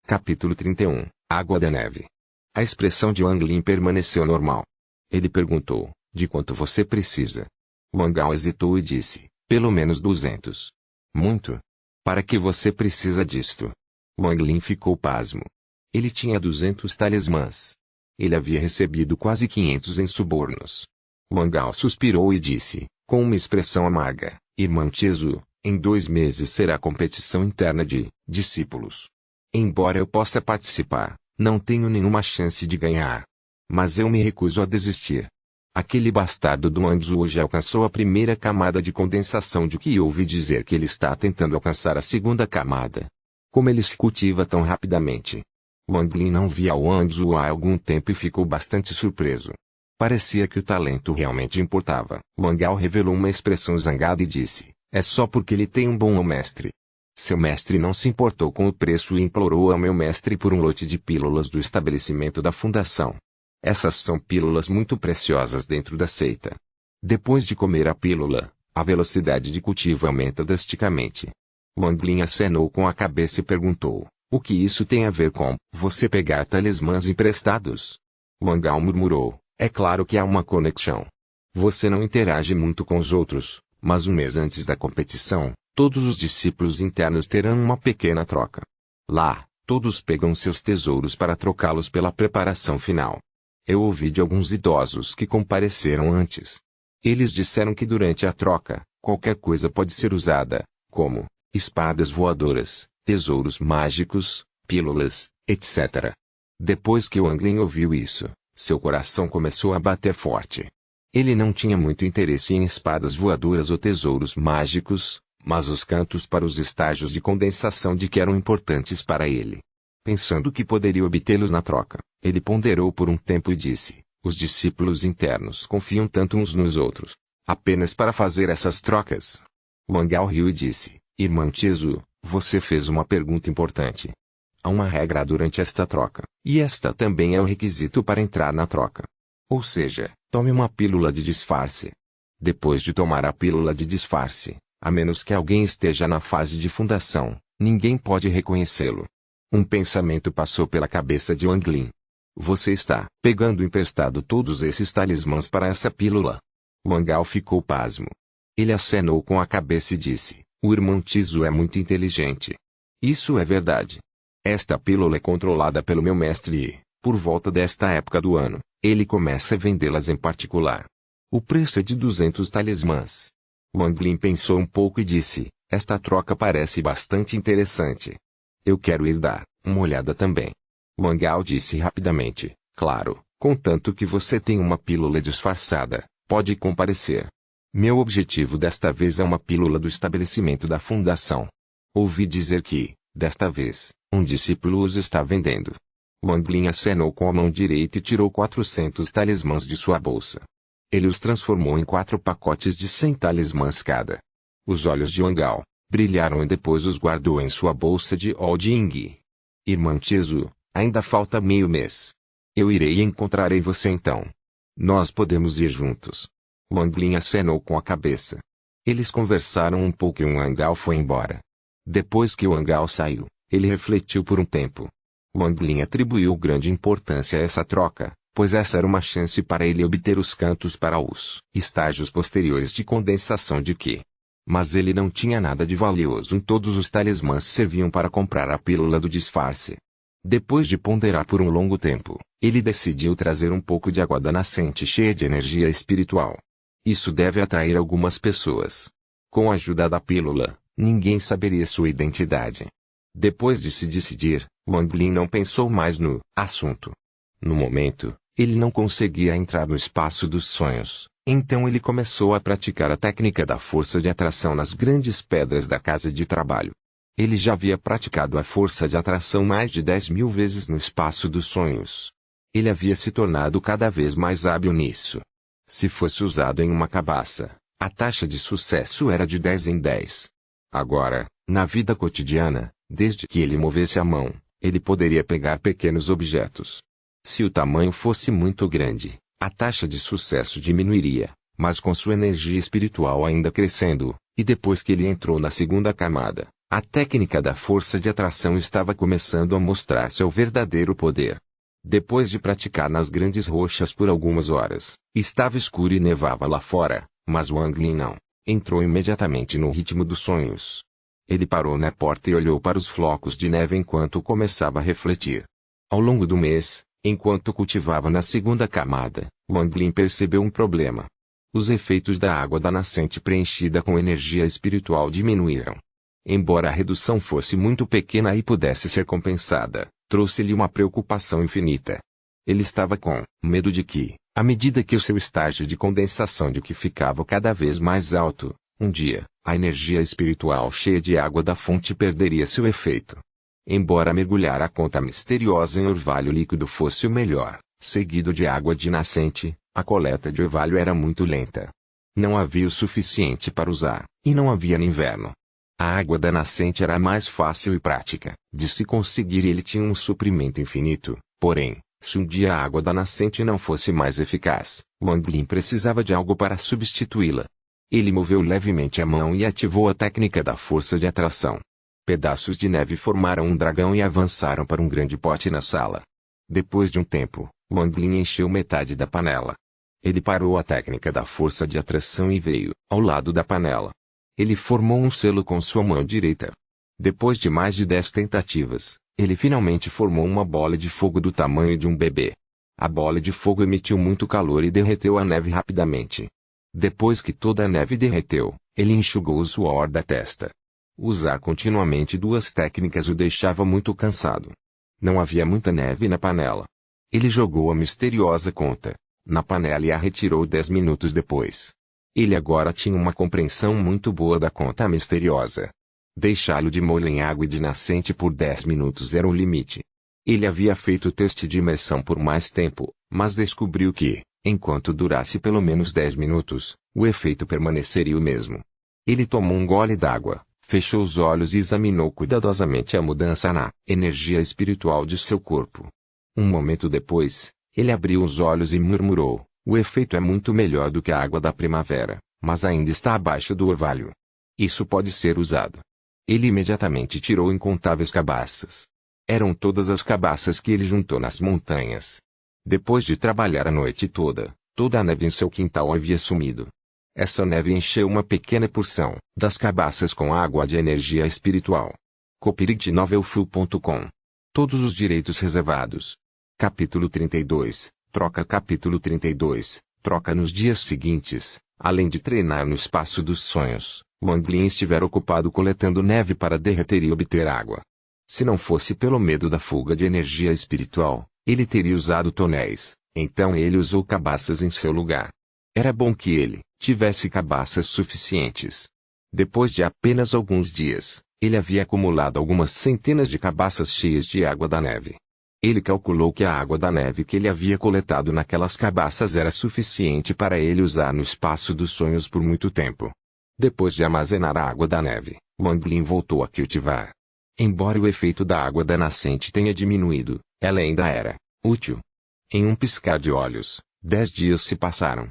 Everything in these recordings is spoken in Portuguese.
Capítulo 31. Água da neve. A expressão de Wang Lin permaneceu normal. Ele perguntou, de quanto você precisa? Wang Ao hesitou e disse, pelo menos 200. Muito? Para que você precisa disto? Wang Lin ficou pasmo. Ele tinha 200 talismãs. Ele havia recebido quase 500 em subornos. Wang Ao suspirou e disse, com uma expressão amarga, Irmã Tiezu, em 2 meses será competição interna de discípulos. Embora eu possa participar, não tenho nenhuma chance de ganhar. Mas eu me recuso a desistir. Aquele bastardo do Anzu já alcançou a primeira camada de condensação de que ouvi dizer que ele está tentando alcançar a segunda camada. Como ele se cultiva tão rapidamente? Wang Lin não via o Anzu há algum tempo e ficou bastante surpreso. Parecia que o talento realmente importava. Wang Ao revelou uma expressão zangada e disse, é só porque ele tem um bom mestre. Seu mestre não se importou com o preço e implorou ao meu mestre por um lote de pílulas do estabelecimento da fundação. Essas são pílulas muito preciosas dentro da seita. Depois de comer a pílula, a velocidade de cultivo aumenta drasticamente. Wang Lin acenou com a cabeça e perguntou, o que isso tem a ver com você pegar talismãs emprestados? Wang Ao murmurou, é claro que há uma conexão. Você não interage muito com os outros, mas um mês antes da competição, todos os discípulos internos terão uma pequena troca. Lá, todos pegam seus tesouros para trocá-los pela preparação final. Eu ouvi de alguns idosos que compareceram antes. Eles disseram que durante a troca, qualquer coisa pode ser usada, como espadas voadoras, tesouros mágicos, pílulas, etc. Depois que Wang Lin ouviu isso, seu coração começou a bater forte. Ele não tinha muito interesse em espadas voadoras ou tesouros mágicos, mas os cantos para os estágios de condensação de que eram importantes para ele. Pensando que poderia obtê-los na troca, ele ponderou por um tempo e disse, os discípulos internos confiam tanto uns nos outros. Apenas para fazer essas trocas. Wang Ao riu e disse, Irmã Tiezu, você fez uma pergunta importante. Há uma regra durante esta troca, e esta também é o requisito para entrar na troca. Ou seja, tome uma pílula de disfarce. Depois de tomar a pílula de disfarce, a menos que alguém esteja na fase de fundação, ninguém pode reconhecê-lo. Um pensamento passou pela cabeça de Wang Lin. Você está pegando emprestado todos esses talismãs para essa pílula? Wang Ao ficou pasmo. Ele acenou com a cabeça e disse, o irmão Tiezu é muito inteligente. Isso é verdade. Esta pílula é controlada pelo meu mestre e, por volta desta época do ano, ele começa a vendê-las em particular. O preço é de 200 talismãs. Wang Lin pensou um pouco e disse, esta troca parece bastante interessante. Eu quero ir dar uma olhada também. Wang Ao disse rapidamente, claro, contanto que você tenha uma pílula disfarçada, pode comparecer. Meu objetivo desta vez é uma pílula do estabelecimento da fundação. Ouvi dizer que, desta vez, um discípulo os está vendendo. Wang Lin acenou com a mão direita e tirou 400 talismãs de sua bolsa. Ele os transformou em 4 pacotes de 100 talismãs cada. Os olhos de Wang Ao brilharam e depois os guardou em sua bolsa de Olding. Irmã Tiezu, ainda falta meio mês. Eu irei e encontrarei você então. Nós podemos ir juntos. Wang Lin acenou com a cabeça. Eles conversaram um pouco e Wang Ao foi embora. Depois que Wang Ao saiu, ele refletiu por um tempo. Wang Lin atribuiu grande importância a essa troca, pois essa era uma chance para ele obter os cantos para os estágios posteriores de condensação de Qi. Mas ele não tinha nada de valioso em todos os talismãs serviam para comprar a pílula do disfarce. Depois de ponderar por um longo tempo, ele decidiu trazer um pouco de água da nascente cheia de energia espiritual. Isso deve atrair algumas pessoas. Com a ajuda da pílula, ninguém saberia sua identidade. Depois de se decidir, Wang Lin não pensou mais no assunto. No momento, ele não conseguia entrar no espaço dos sonhos, então ele começou a praticar a técnica da força de atração nas grandes pedras da casa de trabalho. Ele já havia praticado a força de atração mais de 10.000 vezes no espaço dos sonhos. Ele havia se tornado cada vez mais hábil nisso. Se fosse usado em uma cabaça, a taxa de sucesso era de 10 em 10. Agora, na vida cotidiana, desde que ele movesse a mão, ele poderia pegar pequenos objetos. Se o tamanho fosse muito grande, a taxa de sucesso diminuiria, mas com sua energia espiritual ainda crescendo, e depois que ele entrou na segunda camada, A técnica da força de atração estava começando a mostrar seu verdadeiro poder. Depois de praticar nas grandes rochas por algumas horas, estava escuro e nevava lá fora, mas Wang Lin não. Entrou imediatamente no ritmo dos sonhos. Ele parou na porta e olhou para os flocos de neve enquanto começava a refletir. Ao longo do mês, enquanto cultivava na segunda camada, Wang Lin percebeu um problema. Os efeitos da água da nascente preenchida com energia espiritual diminuíram. Embora a redução fosse muito pequena e pudesse ser compensada, trouxe-lhe uma preocupação infinita. Ele estava com medo de que, à medida que o seu estágio de condensação de que ficava cada vez mais alto, um dia, a energia espiritual cheia de água da fonte perderia seu efeito. Embora mergulhar a conta misteriosa em orvalho líquido fosse o melhor, seguido de água de nascente, a coleta de orvalho era muito lenta. Não havia o suficiente para usar, e não havia no inverno. A água da nascente era mais fácil e prática de se conseguir e ele tinha um suprimento infinito. Porém, se um dia a água da nascente não fosse mais eficaz, Wang Lin precisava de algo para substituí-la. Ele moveu levemente a mão e ativou a técnica da força de atração. Pedaços de neve formaram um dragão e avançaram para um grande pote na sala. Depois de um tempo, Wang Lin encheu metade da panela. Ele parou a técnica da força de atração e veio ao lado da panela. Ele formou um selo com sua mão direita. Depois de mais de 10 tentativas, ele finalmente formou uma bola de fogo do tamanho de um bebê. A bola de fogo emitiu muito calor e derreteu a neve rapidamente. Depois que toda a neve derreteu, ele enxugou o suor da testa. Usar continuamente duas técnicas o deixava muito cansado. Não havia muita neve na panela. Ele jogou a misteriosa conta na panela e a retirou 10 minutos depois. Ele agora tinha uma compreensão muito boa da conta misteriosa. Deixá-lo de molho em água e de nascente por 10 minutos era o limite. Ele havia feito o teste de imersão por mais tempo, mas descobriu que, enquanto durasse pelo menos 10 minutos, o efeito permaneceria o mesmo. Ele tomou um gole d'água, fechou os olhos e examinou cuidadosamente a mudança na energia espiritual de seu corpo. Um momento depois, ele abriu os olhos e murmurou: "O efeito é muito melhor do que a água da primavera, mas ainda está abaixo do orvalho. Isso pode ser usado." Ele imediatamente tirou incontáveis cabaças. Eram todas as cabaças que ele juntou nas montanhas. Depois de trabalhar a noite toda, toda a neve em seu quintal havia sumido. Essa neve encheu uma pequena porção das cabaças com água de energia espiritual. Copyright novelfu.com. Todos os direitos reservados. Capítulo 32. Troca. Capítulo 32. Troca. Nos dias seguintes, além de treinar no espaço dos sonhos, Wang Lin estivera ocupado coletando neve para derreter e obter água. Se não fosse pelo medo da fuga de energia espiritual, ele teria usado tonéis, então ele usou cabaças em seu lugar. Era bom que ele tivesse cabaças suficientes. Depois de apenas alguns dias, ele havia acumulado algumas centenas de cabaças cheias de água da neve. Ele calculou que a água da neve que ele havia coletado naquelas cabaças era suficiente para ele usar no espaço dos sonhos por muito tempo. Depois de armazenar a água da neve, Wang Lin voltou a cultivar. Embora o efeito da água da nascente tenha diminuído, ela ainda era útil. Em um piscar de olhos, 10 dias se passaram.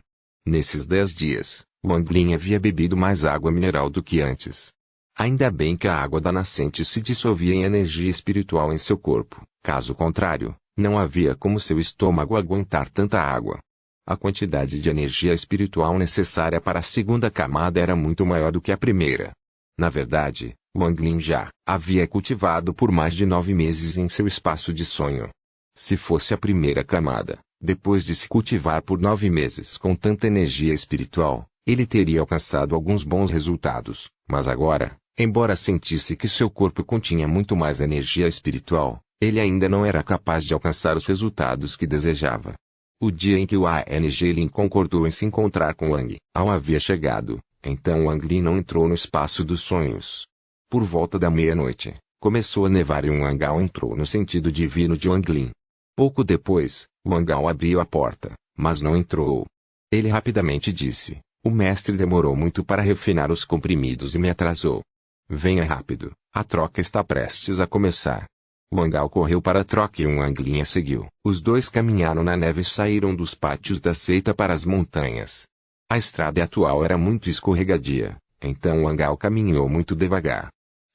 Nesses 10 dias, Wang Lin havia bebido mais água mineral do que antes. Ainda bem que a água da nascente se dissolvia em energia espiritual em seu corpo, caso contrário, não havia como seu estômago aguentar tanta água. A quantidade de energia espiritual necessária para a segunda camada era muito maior do que a primeira. Na verdade, Wang Lin já havia cultivado por mais de 9 meses em seu espaço de sonho. Se fosse a primeira camada, depois de se cultivar por 9 meses com tanta energia espiritual, ele teria alcançado alguns bons resultados, mas agora, embora sentisse que seu corpo continha muito mais energia espiritual, ele ainda não era capaz de alcançar os resultados que desejava. O dia em que o Ang Lin concordou em se encontrar com Wang Ao havia chegado, então Wang Lin não entrou no espaço dos sonhos. Por volta da meia-noite, começou a nevar e Wang Ao entrou no sentido divino de Wang Lin. Pouco depois, Wang Ao abriu a porta, mas não entrou. Ele rapidamente disse: "O mestre demorou muito para refinar os comprimidos e me atrasou. Venha rápido, a troca está prestes a começar." Wang Ao correu para a troca e Wang Lin a seguiu. Os dois caminharam na neve e saíram dos pátios da seita para as montanhas. A estrada atual era muito escorregadia, então Wang Ao caminhou muito devagar.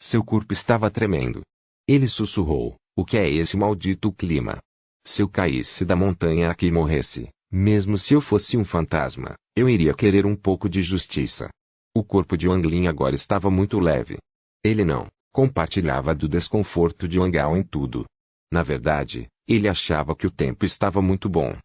Seu corpo estava tremendo. Ele sussurrou: o que é esse maldito clima? Se eu caísse da montanha aqui e morresse, mesmo se eu fosse um fantasma, eu iria querer um pouco de justiça. O corpo de Wang Lin agora estava muito leve. Ele não compartilhava do desconforto de Wang Ao em tudo. Na verdade, ele achava que o tempo estava muito bom.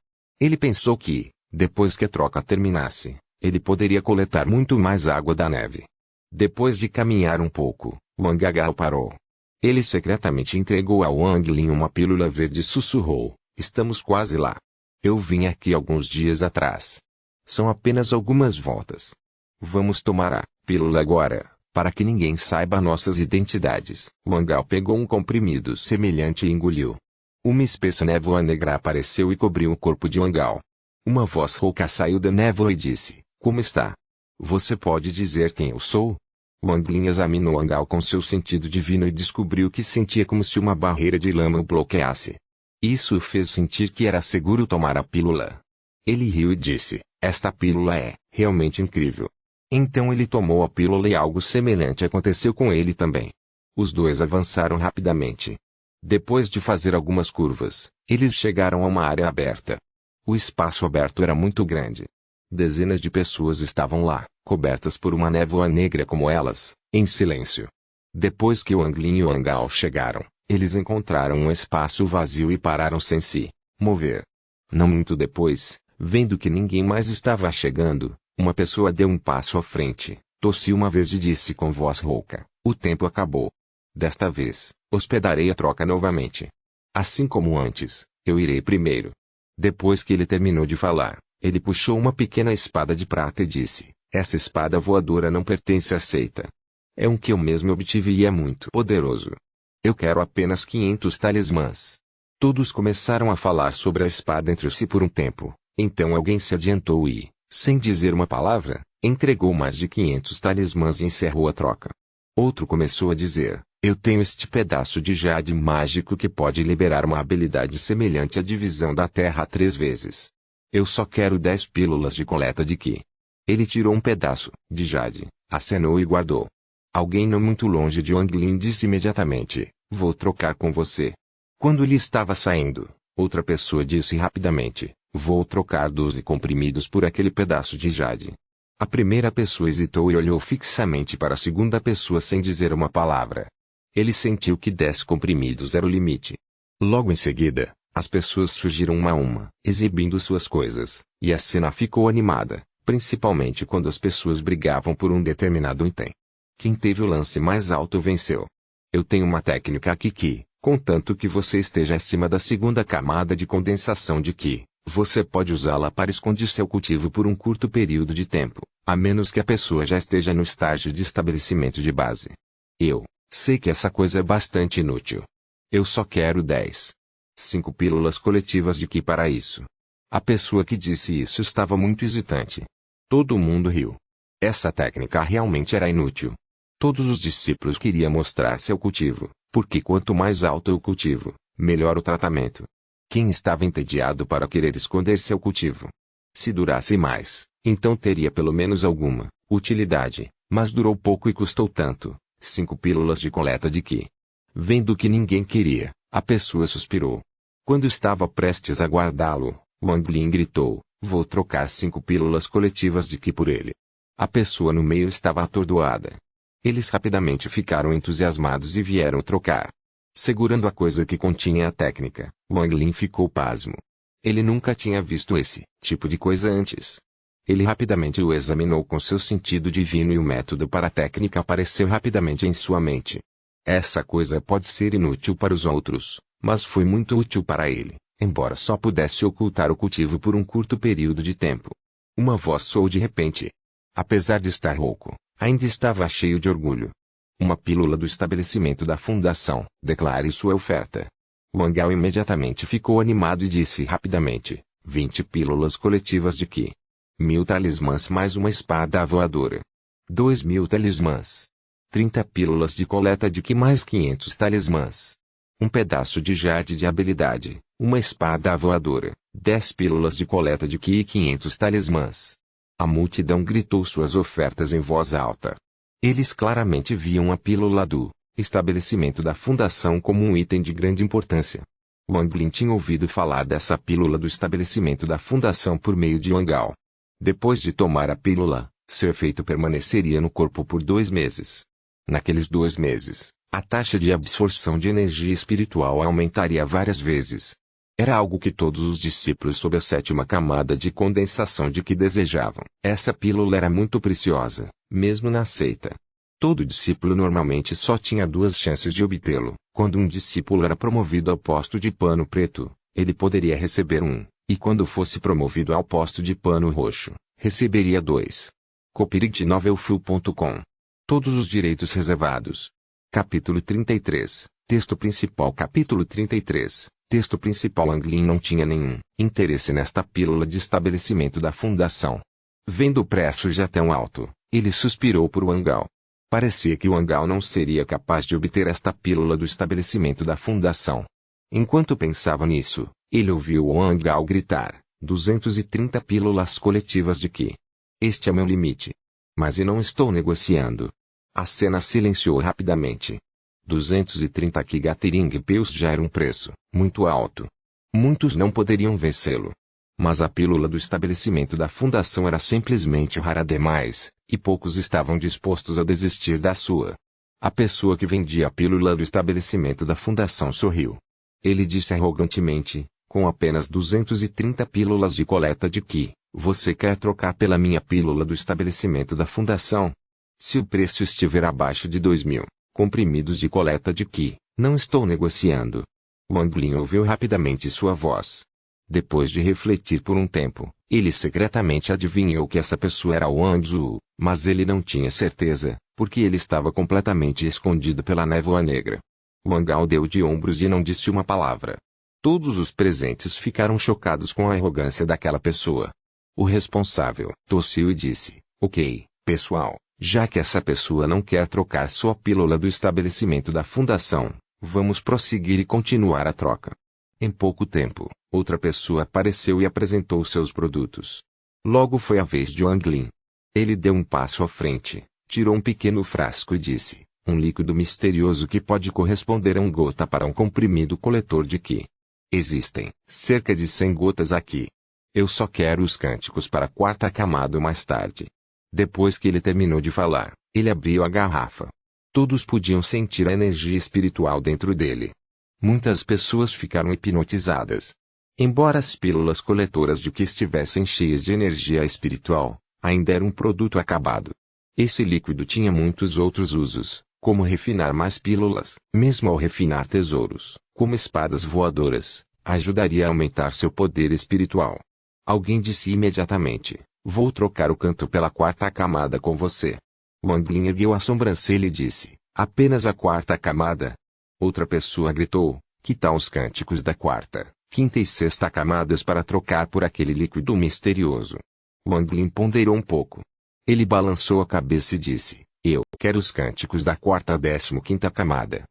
Ele pensou que, depois que a troca terminasse, ele poderia coletar muito mais água da neve. Depois de caminhar um pouco, Wang Ao parou. Ele secretamente entregou a Wang Lin uma pílula verde e sussurrou: estamos quase lá. Eu vim aqui alguns dias atrás. São apenas algumas voltas. Vamos tomar a pílula agora, para que ninguém saiba nossas identidades. Wang Ao pegou um comprimido semelhante e engoliu. Uma espessa névoa negra apareceu e cobriu o corpo de Wang Ao. Uma voz rouca saiu da névoa e disse: como está? Você pode dizer quem eu sou? Wang Lin examinou Wang Ao com seu sentido divino e descobriu que sentia como se uma barreira de lama o bloqueasse. Isso o fez sentir que era seguro tomar a pílula. Ele riu e disse: esta pílula é realmente incrível. Então ele tomou a pílula e algo semelhante aconteceu com ele também. Os dois avançaram rapidamente. Depois de fazer algumas curvas, eles chegaram a uma área aberta. O espaço aberto era muito grande. Dezenas de pessoas estavam lá, cobertas por uma névoa negra como elas, em silêncio. Depois que Wang Lin e Wang Ao chegaram, eles encontraram um espaço vazio e pararam sem se mover. Não muito depois, vendo que ninguém mais estava chegando, uma pessoa deu um passo à frente, tossiu uma vez e disse com voz rouca: o tempo acabou. Desta vez, hospedarei a troca novamente. Assim como antes, eu irei primeiro. Depois que ele terminou de falar, ele puxou uma pequena espada de prata e disse: essa espada voadora não pertence à seita. É um que eu mesmo obtive e é muito poderoso. Eu quero apenas 500 talismãs. Todos começaram a falar sobre a espada entre si por um tempo, então alguém se adiantou e, sem dizer uma palavra, entregou mais de 500 talismãs e encerrou a troca. Outro começou a dizer: eu tenho este pedaço de jade mágico que pode liberar uma habilidade semelhante à divisão da terra 3 vezes. Eu só quero 10 pílulas de coleta de Qi. Ele tirou um pedaço de jade, acenou e guardou. Alguém não muito longe de Wang Lin disse imediatamente: vou trocar com você. Quando ele estava saindo, outra pessoa disse rapidamente: vou trocar 12 comprimidos por aquele pedaço de jade. A primeira pessoa hesitou e olhou fixamente para a segunda pessoa sem dizer uma palavra. Ele sentiu que 10 comprimidos era o limite. Logo em seguida, as pessoas surgiram uma a uma, exibindo suas coisas, e a cena ficou animada, principalmente quando as pessoas brigavam por um determinado item. Quem teve o lance mais alto venceu. Eu tenho uma técnica aqui que, contanto que você esteja acima da segunda camada de condensação de Qi, você pode usá-la para esconder seu cultivo por um curto período de tempo, a menos que a pessoa já esteja no estágio de estabelecimento de base. Eu sei que essa coisa é bastante inútil. Eu só quero 5 pílulas coletivas de Qi para isso. A pessoa que disse isso estava muito hesitante. Todo mundo riu. Essa técnica realmente era inútil. Todos os discípulos queriam mostrar seu cultivo, porque quanto mais alto o cultivo, melhor o tratamento. Quem estava entediado para querer esconder seu cultivo? Se durasse mais, então teria pelo menos alguma utilidade, mas durou pouco e custou tanto, 5 pílulas de coleta de Qi. Vendo que ninguém queria, a pessoa suspirou. Quando estava prestes a guardá-lo, Wang Lin gritou: vou trocar 5 pílulas coletivas de Qi por ele. A pessoa no meio estava atordoada. Eles rapidamente ficaram entusiasmados e vieram trocar. Segurando a coisa que continha a técnica, Wang Lin ficou pasmo. Ele nunca tinha visto esse tipo de coisa antes. Ele rapidamente o examinou com seu sentido divino e o método para a técnica apareceu rapidamente em sua mente. Essa coisa pode ser inútil para os outros, mas foi muito útil para ele, embora só pudesse ocultar o cultivo por um curto período de tempo. Uma voz soou de repente. Apesar de estar rouco, ainda estava cheio de orgulho. Uma pílula do estabelecimento da fundação, declare sua oferta. Wang Ao imediatamente ficou animado e disse rapidamente: 20 pílulas coletivas de Qi. 1000 talismãs mais uma espada voadora. 2000 talismãs. 30 pílulas de coleta de Qi mais 500 talismãs. Um pedaço de jade de habilidade, uma espada voadora, 10 pílulas de coleta de Qi e 500 talismãs. A multidão gritou suas ofertas em voz alta. Eles claramente viam a pílula do Estabelecimento da fundação como um item de grande importância. Wang Lin tinha ouvido falar dessa pílula do estabelecimento da fundação por meio de Wangao. Depois de tomar a pílula, seu efeito permaneceria no corpo por 2 meses. Naqueles 2 meses, a taxa de absorção de energia espiritual aumentaria várias vezes. Era algo que todos os discípulos sob a 7ª camada de condensação de Qi desejavam. Essa pílula era muito preciosa, mesmo na seita. Todo discípulo normalmente só tinha 2 chances de obtê-lo. Quando um discípulo era promovido ao posto de pano preto, ele poderia receber 1, e quando fosse promovido ao posto de pano roxo, receberia 2. Copyright novelfull.com. Todos os direitos reservados. Capítulo 33. Texto principal. Capítulo 33. Texto principal. Wang Lin não tinha nenhum interesse nesta pílula de estabelecimento da fundação. Vendo o preço já tão alto, ele suspirou por Wangao. Parecia que Wangao não seria capaz de obter esta pílula do estabelecimento da fundação. Enquanto pensava nisso, ele ouviu Wangao gritar: 230 pílulas coletivas de Qi. Este é meu limite. Mas eu não estou negociando. A cena silenciou rapidamente. 230 Qi Gathering Pills já era um preço muito alto. Muitos não poderiam vencê-lo. Mas a pílula do estabelecimento da fundação era simplesmente rara demais, e poucos estavam dispostos a desistir da sua. A pessoa que vendia a pílula do estabelecimento da fundação sorriu. Ele disse arrogantemente: com apenas 230 pílulas de coleta de Qi, você quer trocar pela minha pílula do estabelecimento da fundação? Se o preço estiver abaixo de 2.000 comprimidos de coleta de Qi, não estou negociando. Wang Lin ouviu rapidamente sua voz. Depois de refletir por um tempo, ele secretamente adivinhou que essa pessoa era Wang Zhu, mas ele não tinha certeza, porque ele estava completamente escondido pela névoa negra. Wangao deu de ombros e não disse uma palavra. Todos os presentes ficaram chocados com a arrogância daquela pessoa. O responsável tossiu e disse: ok, pessoal, já que essa pessoa não quer trocar sua pílula do estabelecimento da fundação, vamos prosseguir e continuar a troca. Em pouco tempo, outra pessoa apareceu e apresentou seus produtos. Logo foi a vez de Wang Lin. Ele deu um passo à frente, tirou um pequeno frasco e disse: um líquido misterioso que pode corresponder a um gota para um comprimido coletor de Qi. Existem cerca de 100 gotas aqui. Eu só quero os cânticos para a 4ª camada mais tarde. Depois que ele terminou de falar, ele abriu a garrafa. Todos podiam sentir a energia espiritual dentro dele. Muitas pessoas ficaram hipnotizadas. Embora as pílulas coletoras de Qi estivessem cheias de energia espiritual, ainda era um produto acabado. Esse líquido tinha muitos outros usos, como refinar mais pílulas. Mesmo ao refinar tesouros, como espadas voadoras, ajudaria a aumentar seu poder espiritual. Alguém disse imediatamente: vou trocar o canto pela 4ª camada com você. Wang Lin ergueu a sobrancelha e disse: apenas a 4ª camada? Outra pessoa gritou: que tal os cânticos da 4ª, 5ª e 6ª camadas para trocar por aquele líquido misterioso? Wang Lin ponderou um pouco. Ele balançou a cabeça e disse: eu quero os cânticos da 4ª a 15ª camada.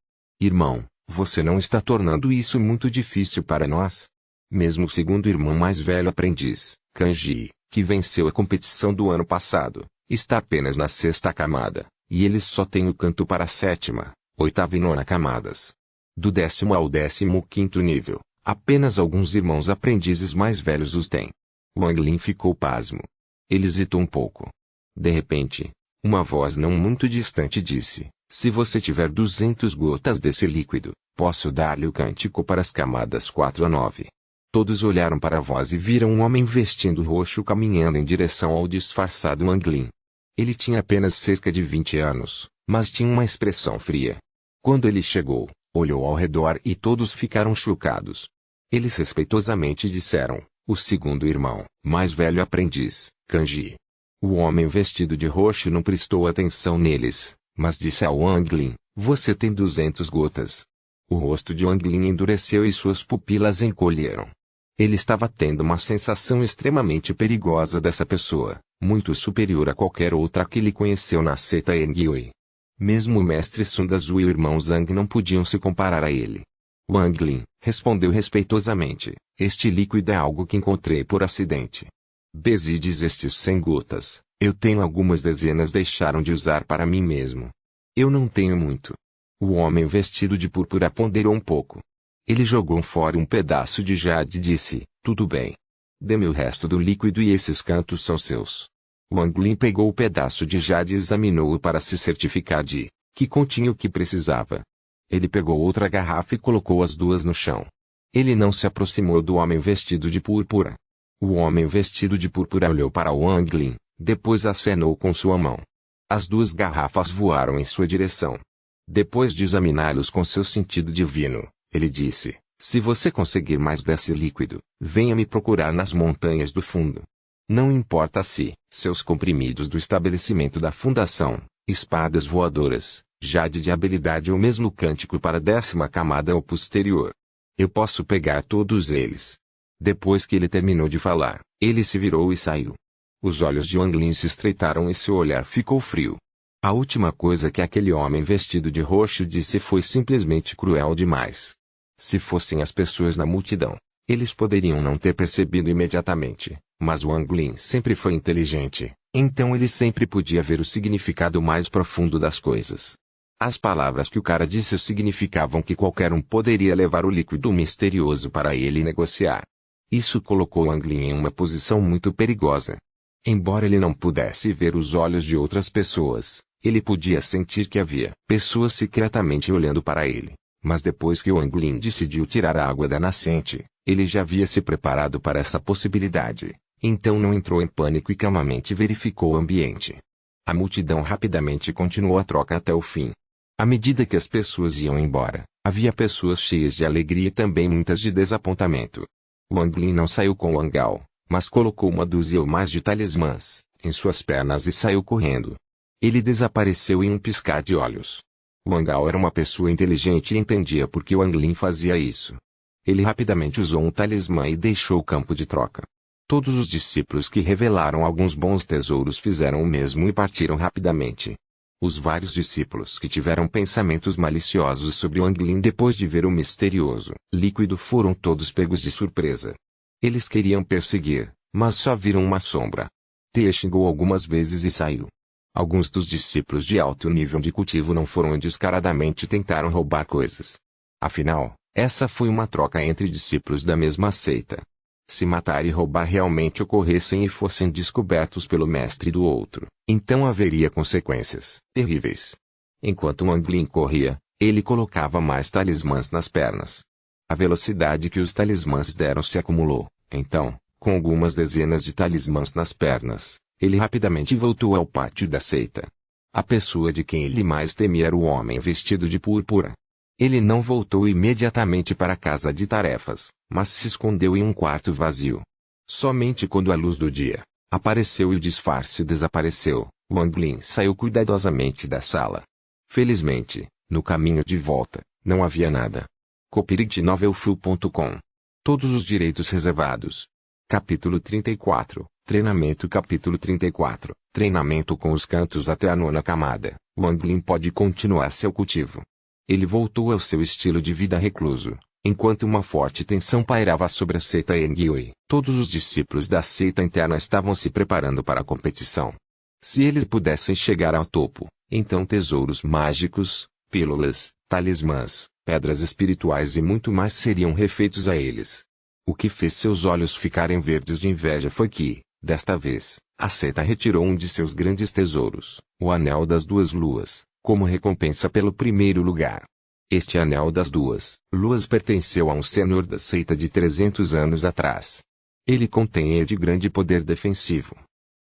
Irmão, você não está tornando isso muito difícil para nós? Mesmo o segundo irmão mais velho aprendiz, Kanji, que venceu a competição do ano passado, está apenas na 6ª camada, e ele só tem o canto para a 7ª, 8ª e 9ª camadas. Do 10º ao 15º nível, apenas alguns irmãos aprendizes mais velhos os têm. Wang Lin ficou pasmo. Ele hesitou um pouco. De repente, uma voz não muito distante disse: se você tiver 200 gotas desse líquido, posso dar-lhe o cântico para as camadas 4 a 9. Todos olharam para a voz e viram um homem vestindo roxo caminhando em direção ao disfarçado Wang Lin. Ele tinha apenas cerca de 20 anos, mas tinha uma expressão fria. Quando ele chegou, olhou ao redor e todos ficaram chocados. Eles respeitosamente disseram: o segundo irmão, mais velho aprendiz, Kanji. O homem vestido de roxo não prestou atenção neles, mas disse a Wang Lin: você tem 200 gotas. O rosto de Wang Lin endureceu e suas pupilas encolheram. Ele estava tendo uma sensação extremamente perigosa dessa pessoa, muito superior a qualquer outra que ele conheceu na seita Engyui. Mesmo o mestre Sun Dazu e o irmão Zhang não podiam se comparar a ele. Wang Lin respondeu respeitosamente: este líquido é algo que encontrei por acidente. Besides estes 100 gotas, eu tenho algumas dezenas deixaram de usar para mim mesmo. Eu não tenho muito. O homem vestido de púrpura ponderou um pouco. Ele jogou fora um pedaço de jade e disse, tudo bem. Dê-me o resto do líquido e esses cantos são seus. Wang Lin pegou o pedaço de jade e examinou-o para se certificar de que continha o que precisava. Ele pegou outra garrafa e colocou as duas no chão. Ele não se aproximou do homem vestido de púrpura. O homem vestido de púrpura olhou para Wang Lin, depois acenou com sua mão. As duas garrafas voaram em sua direção. Depois de examiná-los com seu sentido divino, ele disse, se você conseguir mais desse líquido, venha me procurar nas montanhas do fundo. Não importa se seus comprimidos do estabelecimento da fundação, espadas voadoras, jade de habilidade ou mesmo cântico para a 10ª camada ou posterior. Eu posso pegar todos eles. Depois que ele terminou de falar, ele se virou e saiu. Os olhos de Wang Lin se estreitaram e seu olhar ficou frio. A última coisa que aquele homem vestido de roxo disse foi simplesmente cruel demais. Se fossem as pessoas na multidão, eles poderiam não ter percebido imediatamente, mas Wang Lin sempre foi inteligente, então ele sempre podia ver o significado mais profundo das coisas. As palavras que o cara disse significavam que qualquer um poderia levar o líquido misterioso para ele negociar. Isso colocou Wang Lin em uma posição muito perigosa. Embora ele não pudesse ver os olhos de outras pessoas, ele podia sentir que havia pessoas secretamente olhando para ele. Mas depois que Wang Lin decidiu tirar a água da nascente, ele já havia se preparado para essa possibilidade, então não entrou em pânico e calmamente verificou o ambiente. A multidão rapidamente continuou a troca até o fim. À medida que as pessoas iam embora, havia pessoas cheias de alegria e também muitas de desapontamento. Wang Lin não saiu com Wang Ao, mas colocou uma dúzia ou mais de talismãs em suas pernas e saiu correndo. Ele desapareceu em um piscar de olhos. Wang Ao era uma pessoa inteligente e entendia por que Wang Lin fazia isso. Ele rapidamente usou um talismã e deixou o campo de troca. Todos os discípulos que revelaram alguns bons tesouros fizeram o mesmo e partiram rapidamente. Os vários discípulos que tiveram pensamentos maliciosos sobre Wang Lin depois de ver o misterioso líquido foram todos pegos de surpresa. Eles queriam perseguir, mas só viram uma sombra. Te xingou algumas vezes e saiu. Alguns dos discípulos de alto nível de cultivo não foram e descaradamente tentaram roubar coisas. Afinal, essa foi uma troca entre discípulos da mesma seita. Se matar e roubar realmente ocorressem e fossem descobertos pelo mestre do outro, então haveria consequências terríveis. Enquanto Wang Lin corria, ele colocava mais talismãs nas pernas. A velocidade que os talismãs deram se acumulou, então, com algumas dezenas de talismãs nas pernas, ele rapidamente voltou ao pátio da seita. A pessoa de quem ele mais temia era o homem vestido de púrpura. Ele não voltou imediatamente para a casa de tarefas, mas se escondeu em um quarto vazio. Somente quando a luz do dia apareceu e o disfarce desapareceu, Wang Lin saiu cuidadosamente da sala. Felizmente, no caminho de volta, não havia nada. copyright.novelfu.com. Todos os direitos reservados. Capítulo 34, Treinamento. Capítulo 34, Treinamento com os cantos até a 9ª camada. Wang Lin pode continuar seu cultivo. Ele voltou ao seu estilo de vida recluso, enquanto uma forte tensão pairava sobre a seita Engyui. Todos os discípulos da seita interna estavam se preparando para a competição. Se eles pudessem chegar ao topo, então tesouros mágicos, pílulas, talismãs, pedras espirituais e muito mais seriam refeitos a eles. O que fez seus olhos ficarem verdes de inveja foi que, desta vez, a seita retirou um de seus grandes tesouros, o Anel das Duas Luas, como recompensa pelo primeiro lugar. Este Anel das Duas Luas pertenceu a um senhor da seita de 300 anos atrás. Ele contém de grande poder defensivo.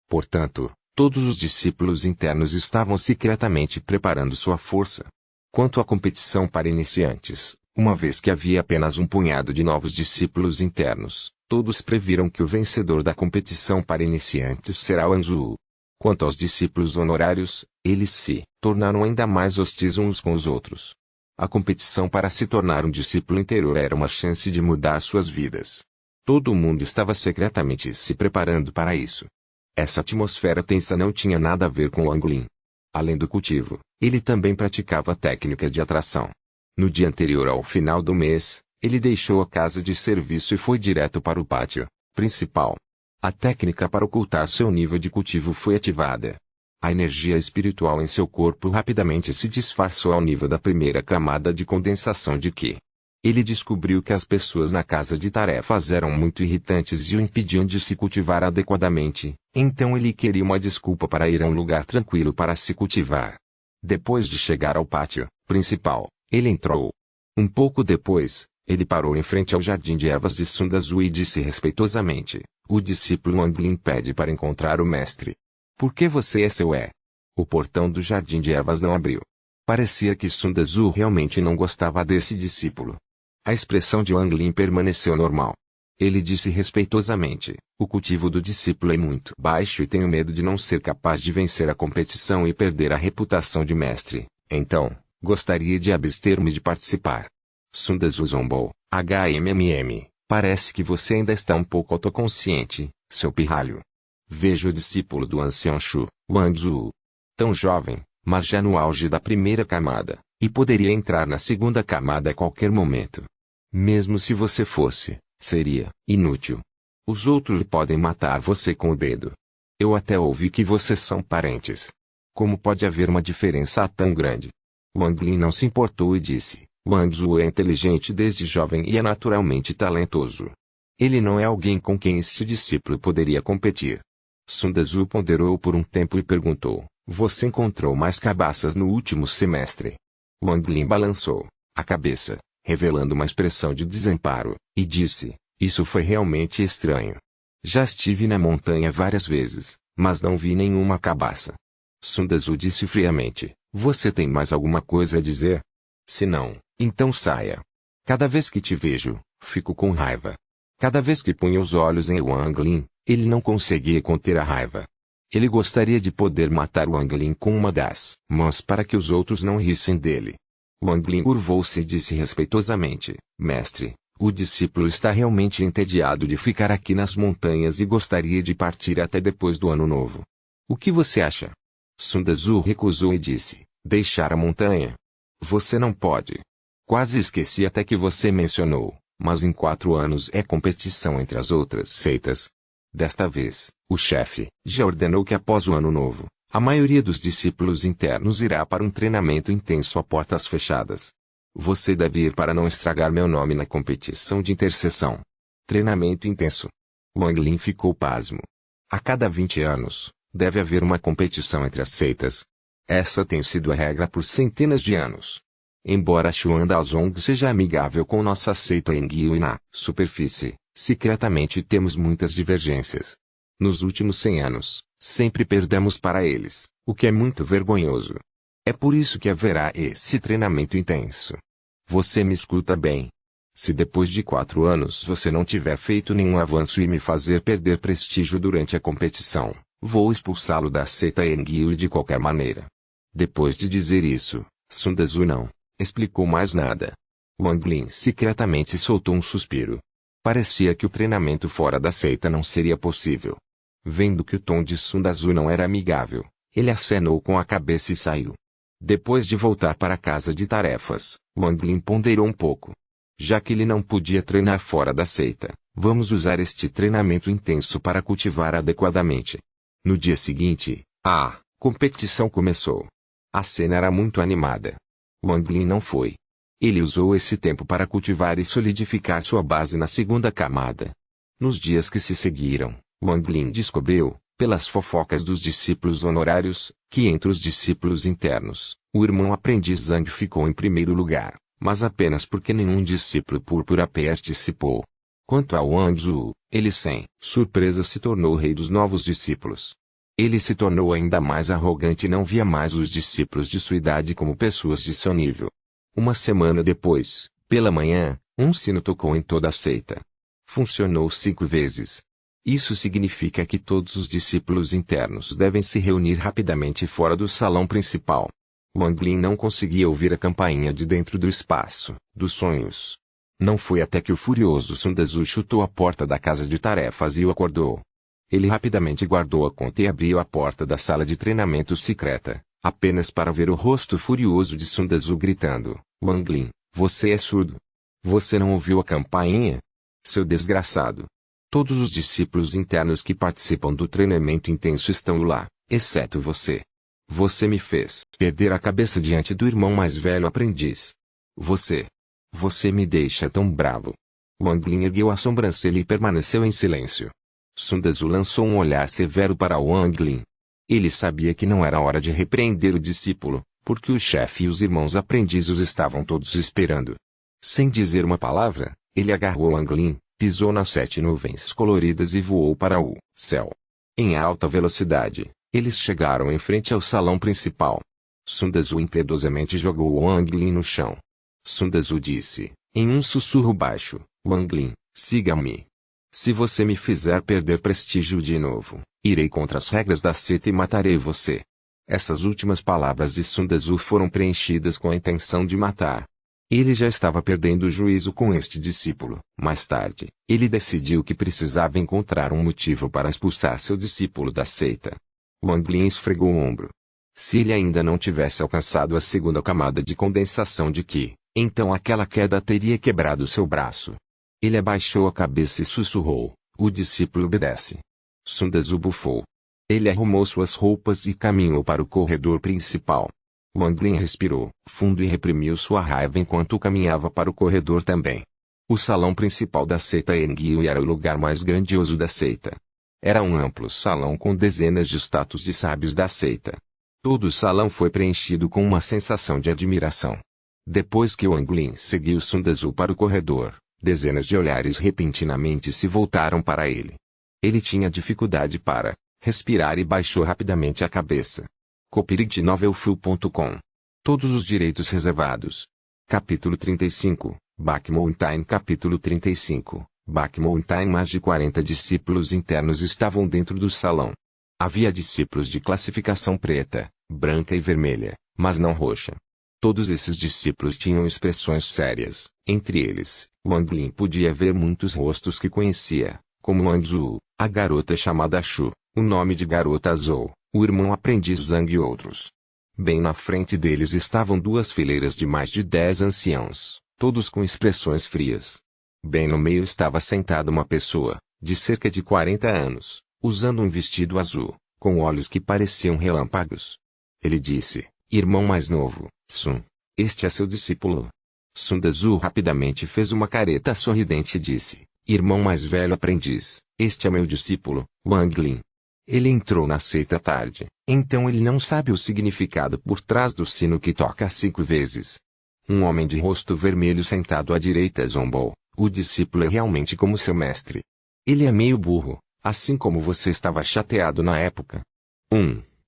Portanto, todos os discípulos internos estavam secretamente preparando sua força. Quanto à competição para iniciantes, uma vez que havia apenas um punhado de novos discípulos internos, todos previram que o vencedor da competição para iniciantes será Anzu. Quanto aos discípulos honorários, eles se tornaram ainda mais hostis uns com os outros. A competição para se tornar um discípulo interior era uma chance de mudar suas vidas. Todo mundo estava secretamente se preparando para isso. Essa atmosfera tensa não tinha nada a ver com Wang Lin. Além do cultivo, ele também praticava a técnica de atração. No dia anterior ao final do mês, ele deixou a casa de serviço e foi direto para o pátio principal. A técnica para ocultar seu nível de cultivo foi ativada. A energia espiritual em seu corpo rapidamente se disfarçou ao nível da primeira camada de condensação de Qi. Ele descobriu que as pessoas na casa de tarefas eram muito irritantes e o impediam de se cultivar adequadamente, então ele queria uma desculpa para ir a um lugar tranquilo para se cultivar. Depois de chegar ao pátio principal, ele entrou. Um pouco depois, ele parou em frente ao jardim de ervas de Sun Das-u e disse respeitosamente: o discípulo Wang Lin pede para encontrar o mestre. Por que você é seu é? O portão do jardim de ervas não abriu. Parecia que Sun Das-u realmente não gostava desse discípulo. A expressão de Wang Lin permaneceu normal. Ele disse respeitosamente: o cultivo do discípulo é muito baixo e tenho medo de não ser capaz de vencer a competição e perder a reputação de mestre. Então, gostaria de abster-me de participar. Sun Das-u zombou: parece que você ainda está um pouco autoconsciente, seu pirralho. Veja o discípulo do ancião Shu, Wang Zhu. Tão jovem, mas já no auge da primeira camada, e poderia entrar na segunda camada a qualquer momento. Mesmo se você fosse, seria inútil. Os outros podem matar você com o dedo. Eu até ouvi que vocês são parentes. Como pode haver uma diferença tão grande? Wang Lin não se importou e disse: Wang Zhu é inteligente desde jovem e é naturalmente talentoso. Ele não é alguém com quem este discípulo poderia competir. Sun Das-u ponderou por um tempo e perguntou: você encontrou mais cabaças no último semestre? Wang Lin balançou a cabeça, revelando uma expressão de desamparo, e disse: isso foi realmente estranho. Já estive na montanha várias vezes, mas não vi nenhuma cabaça. Sun Das-u disse friamente: você tem mais alguma coisa a dizer? Se não, então saia. Cada vez que te vejo, fico com raiva. Cada vez que punha os olhos em Wang Lin, ele não conseguia conter a raiva. Ele gostaria de poder matar Wang Lin com uma das mãos para que os outros não rissem dele. Wang Lin curvou-se e disse respeitosamente: mestre, o discípulo está realmente entediado de ficar aqui nas montanhas e gostaria de partir até depois do ano novo. O que você acha? Sun Das-u recusou e disse: deixar a montanha? Você não pode. Quase esqueci até que você mencionou, mas em 4 anos é competição entre as outras seitas. Desta vez, o chefe já ordenou que após o ano novo, a maioria dos discípulos internos irá para um treinamento intenso a portas fechadas. Você deve ir para não estragar meu nome na competição de intercessão. Treinamento intenso. Wang Lin ficou pasmo. A cada 20 anos, deve haver uma competição entre as seitas. Essa tem sido a regra por centenas de anos. Embora Xuan Dazong seja amigável com nossa seita em Guiu e na superfície, secretamente temos muitas divergências. Nos últimos 100 anos, sempre perdemos para eles, o que é muito vergonhoso. É por isso que haverá esse treinamento intenso. Você me escuta bem. Se depois de 4 anos você não tiver feito nenhum avanço e me fazer perder prestígio durante a competição, vou expulsá-lo da seita Enguiu de qualquer maneira. Depois de dizer isso, Sun Das-u não explicou mais nada. Wang Lin secretamente soltou um suspiro. Parecia que o treinamento fora da seita não seria possível. Vendo que o tom de Sun Das-u não era amigável, ele acenou com a cabeça e saiu. Depois de voltar para a casa de tarefas, Wang Lin ponderou um pouco. Já que ele não podia treinar fora da seita, vamos usar este treinamento intenso para cultivar adequadamente. No dia seguinte, a competição começou. A cena era muito animada. Wang Lin não foi. Ele usou esse tempo para cultivar e solidificar sua base na segunda camada. Nos dias que se seguiram, Wang Lin descobriu, pelas fofocas dos discípulos honorários, que entre os discípulos internos, o irmão aprendiz Zhang ficou em primeiro lugar, mas apenas porque nenhum discípulo púrpura participou. Quanto a Wang Zhu, ele sem surpresa se tornou o rei dos novos discípulos. Ele se tornou ainda mais arrogante e não via mais os discípulos de sua idade como pessoas de seu nível. Uma semana depois, pela manhã, um sino tocou em toda a seita. Funcionou 5 vezes. Isso significa que todos os discípulos internos devem se reunir rapidamente fora do salão principal. Wang Lin não conseguia ouvir a campainha de dentro do espaço dos sonhos. Não foi até que o furioso Sun Das-u chutou a porta da casa de tarefas e o acordou. Ele rapidamente guardou a conta e abriu a porta da sala de treinamento secreta, apenas para ver o rosto furioso de Sun Das-u gritando: Wang Lin, você é surdo? Você não ouviu a campainha? Seu desgraçado! Todos os discípulos internos que participam do treinamento intenso estão lá, exceto você. Você me fez perder a cabeça diante do irmão mais velho aprendiz. Você me deixa tão bravo. Wang Lin ergueu a sobrancelha e permaneceu em silêncio. Sun Dezu lançou um olhar severo para Wang Lin. Ele sabia que não era hora de repreender o discípulo, porque o chefe e os irmãos aprendizes estavam todos esperando. Sem dizer uma palavra, ele agarrou Wang Lin, pisou nas 7 nuvens coloridas e voou para o céu. Em alta velocidade, eles chegaram em frente ao salão principal. Sun Dezu impiedosamente jogou Wang Lin no chão. Sun Dezu disse, em um sussurro baixo, Wang Lin, siga-me. Se você me fizer perder prestígio de novo, irei contra as regras da seita e matarei você. Essas últimas palavras de Sun Dezu foram preenchidas com a intenção de matar. Ele já estava perdendo o juízo com este discípulo. Mais tarde, ele decidiu que precisava encontrar um motivo para expulsar seu discípulo da seita. Wang Lin esfregou o ombro. Se ele ainda não tivesse alcançado a segunda camada de condensação de Qi, então aquela queda teria quebrado seu braço. Ele abaixou a cabeça e sussurrou, o discípulo obedece. Sun Dezu bufou. Ele arrumou suas roupas e caminhou para o corredor principal. Wang Lin respirou fundo e reprimiu sua raiva enquanto caminhava para o corredor também. O salão principal da seita Enguiu era o lugar mais grandioso da seita. Era um amplo salão com dezenas de estátuas de sábios da seita. Todo o salão foi preenchido com uma sensação de admiração. Depois que Wang Lin seguiu Sun Dezu para o corredor, dezenas de olhares repentinamente se voltaram para ele. Ele tinha dificuldade para respirar e baixou rapidamente a cabeça. copyright-novelfull.com. Todos os direitos reservados. Capítulo 35, Back Mountain. Capítulo 35, Back Mountain. Mais de 40 discípulos internos estavam dentro do salão. Havia discípulos de classificação preta, branca e vermelha, mas não roxa. Todos esses discípulos tinham expressões sérias. Entre eles, Wang Lin podia ver muitos rostos que conhecia, como Wang Zhu, a garota chamada Shu, o nome de garota Zhou, o irmão aprendiz Zhang e outros. Bem na frente deles estavam duas fileiras de mais de 10 anciãos, todos com expressões frias. Bem no meio estava sentada uma pessoa, de cerca de 40 anos, usando um vestido azul, com olhos que pareciam relâmpagos. Ele disse, irmão mais novo, Sun, este é seu discípulo. Sun Dezu rapidamente fez uma careta sorridente e disse, irmão mais velho aprendiz, este é meu discípulo, Wang Lin. Ele entrou na seita tarde, então ele não sabe o significado por trás do sino que toca 5 vezes. Um homem de rosto vermelho sentado à direita zombou, o discípulo é realmente como seu mestre. Ele é meio burro, assim como você estava chateado na época.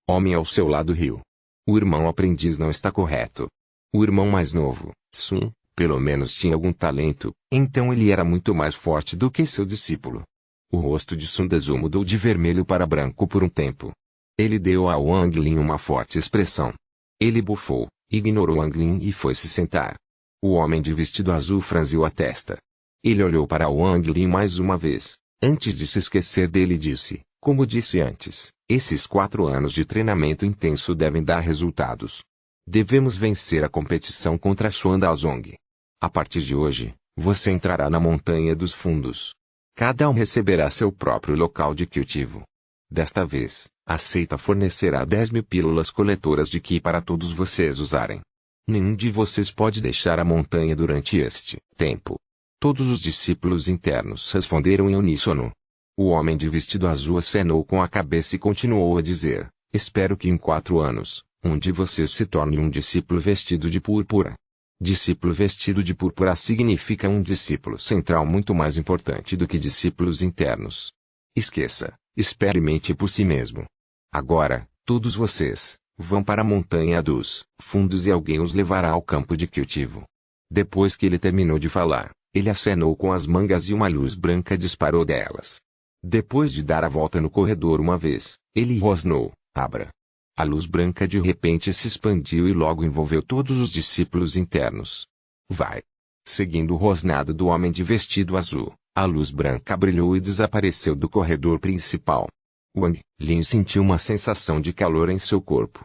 Homem ao seu lado riu. O irmão aprendiz não está correto. O irmão mais novo, Sun, pelo menos tinha algum talento, então ele era muito mais forte do que seu discípulo. O rosto de Sun Dezu mudou de vermelho para branco por um tempo. Ele deu a Wang Lin uma forte expressão. Ele bufou, ignorou Wang Lin e foi se sentar. O homem de vestido azul franziu a testa. Ele olhou para Wang Lin mais uma vez. Antes de se esquecer dele disse, como disse antes, esses 4 anos de treinamento intenso devem dar resultados. Devemos vencer a competição contra Xuan Dazong. A partir de hoje, você entrará na Montanha dos Fundos. Cada um receberá seu próprio local de cultivo. Desta vez, a seita fornecerá 10.000 pílulas coletoras de Qi para todos vocês usarem. Nenhum de vocês pode deixar a montanha durante este tempo. Todos os discípulos internos responderam em uníssono. O homem de vestido azul acenou com a cabeça e continuou a dizer, espero que em 4 anos, um de vocês se torne um discípulo vestido de púrpura. Discípulo vestido de púrpura significa um discípulo central muito mais importante do que discípulos internos. Esqueça, experimente por si mesmo. Agora, todos vocês, vão para a Montanha dos Fundos e alguém os levará ao campo de cultivo. Depois que ele terminou de falar, ele acenou com as mangas e uma luz branca disparou delas. Depois de dar a volta no corredor uma vez, ele rosnou, abra. A luz branca de repente se expandiu e logo envolveu todos os discípulos internos. Vai. Seguindo o rosnado do homem de vestido azul, a luz branca brilhou e desapareceu do corredor principal. Wang Lin sentiu uma sensação de calor em seu corpo.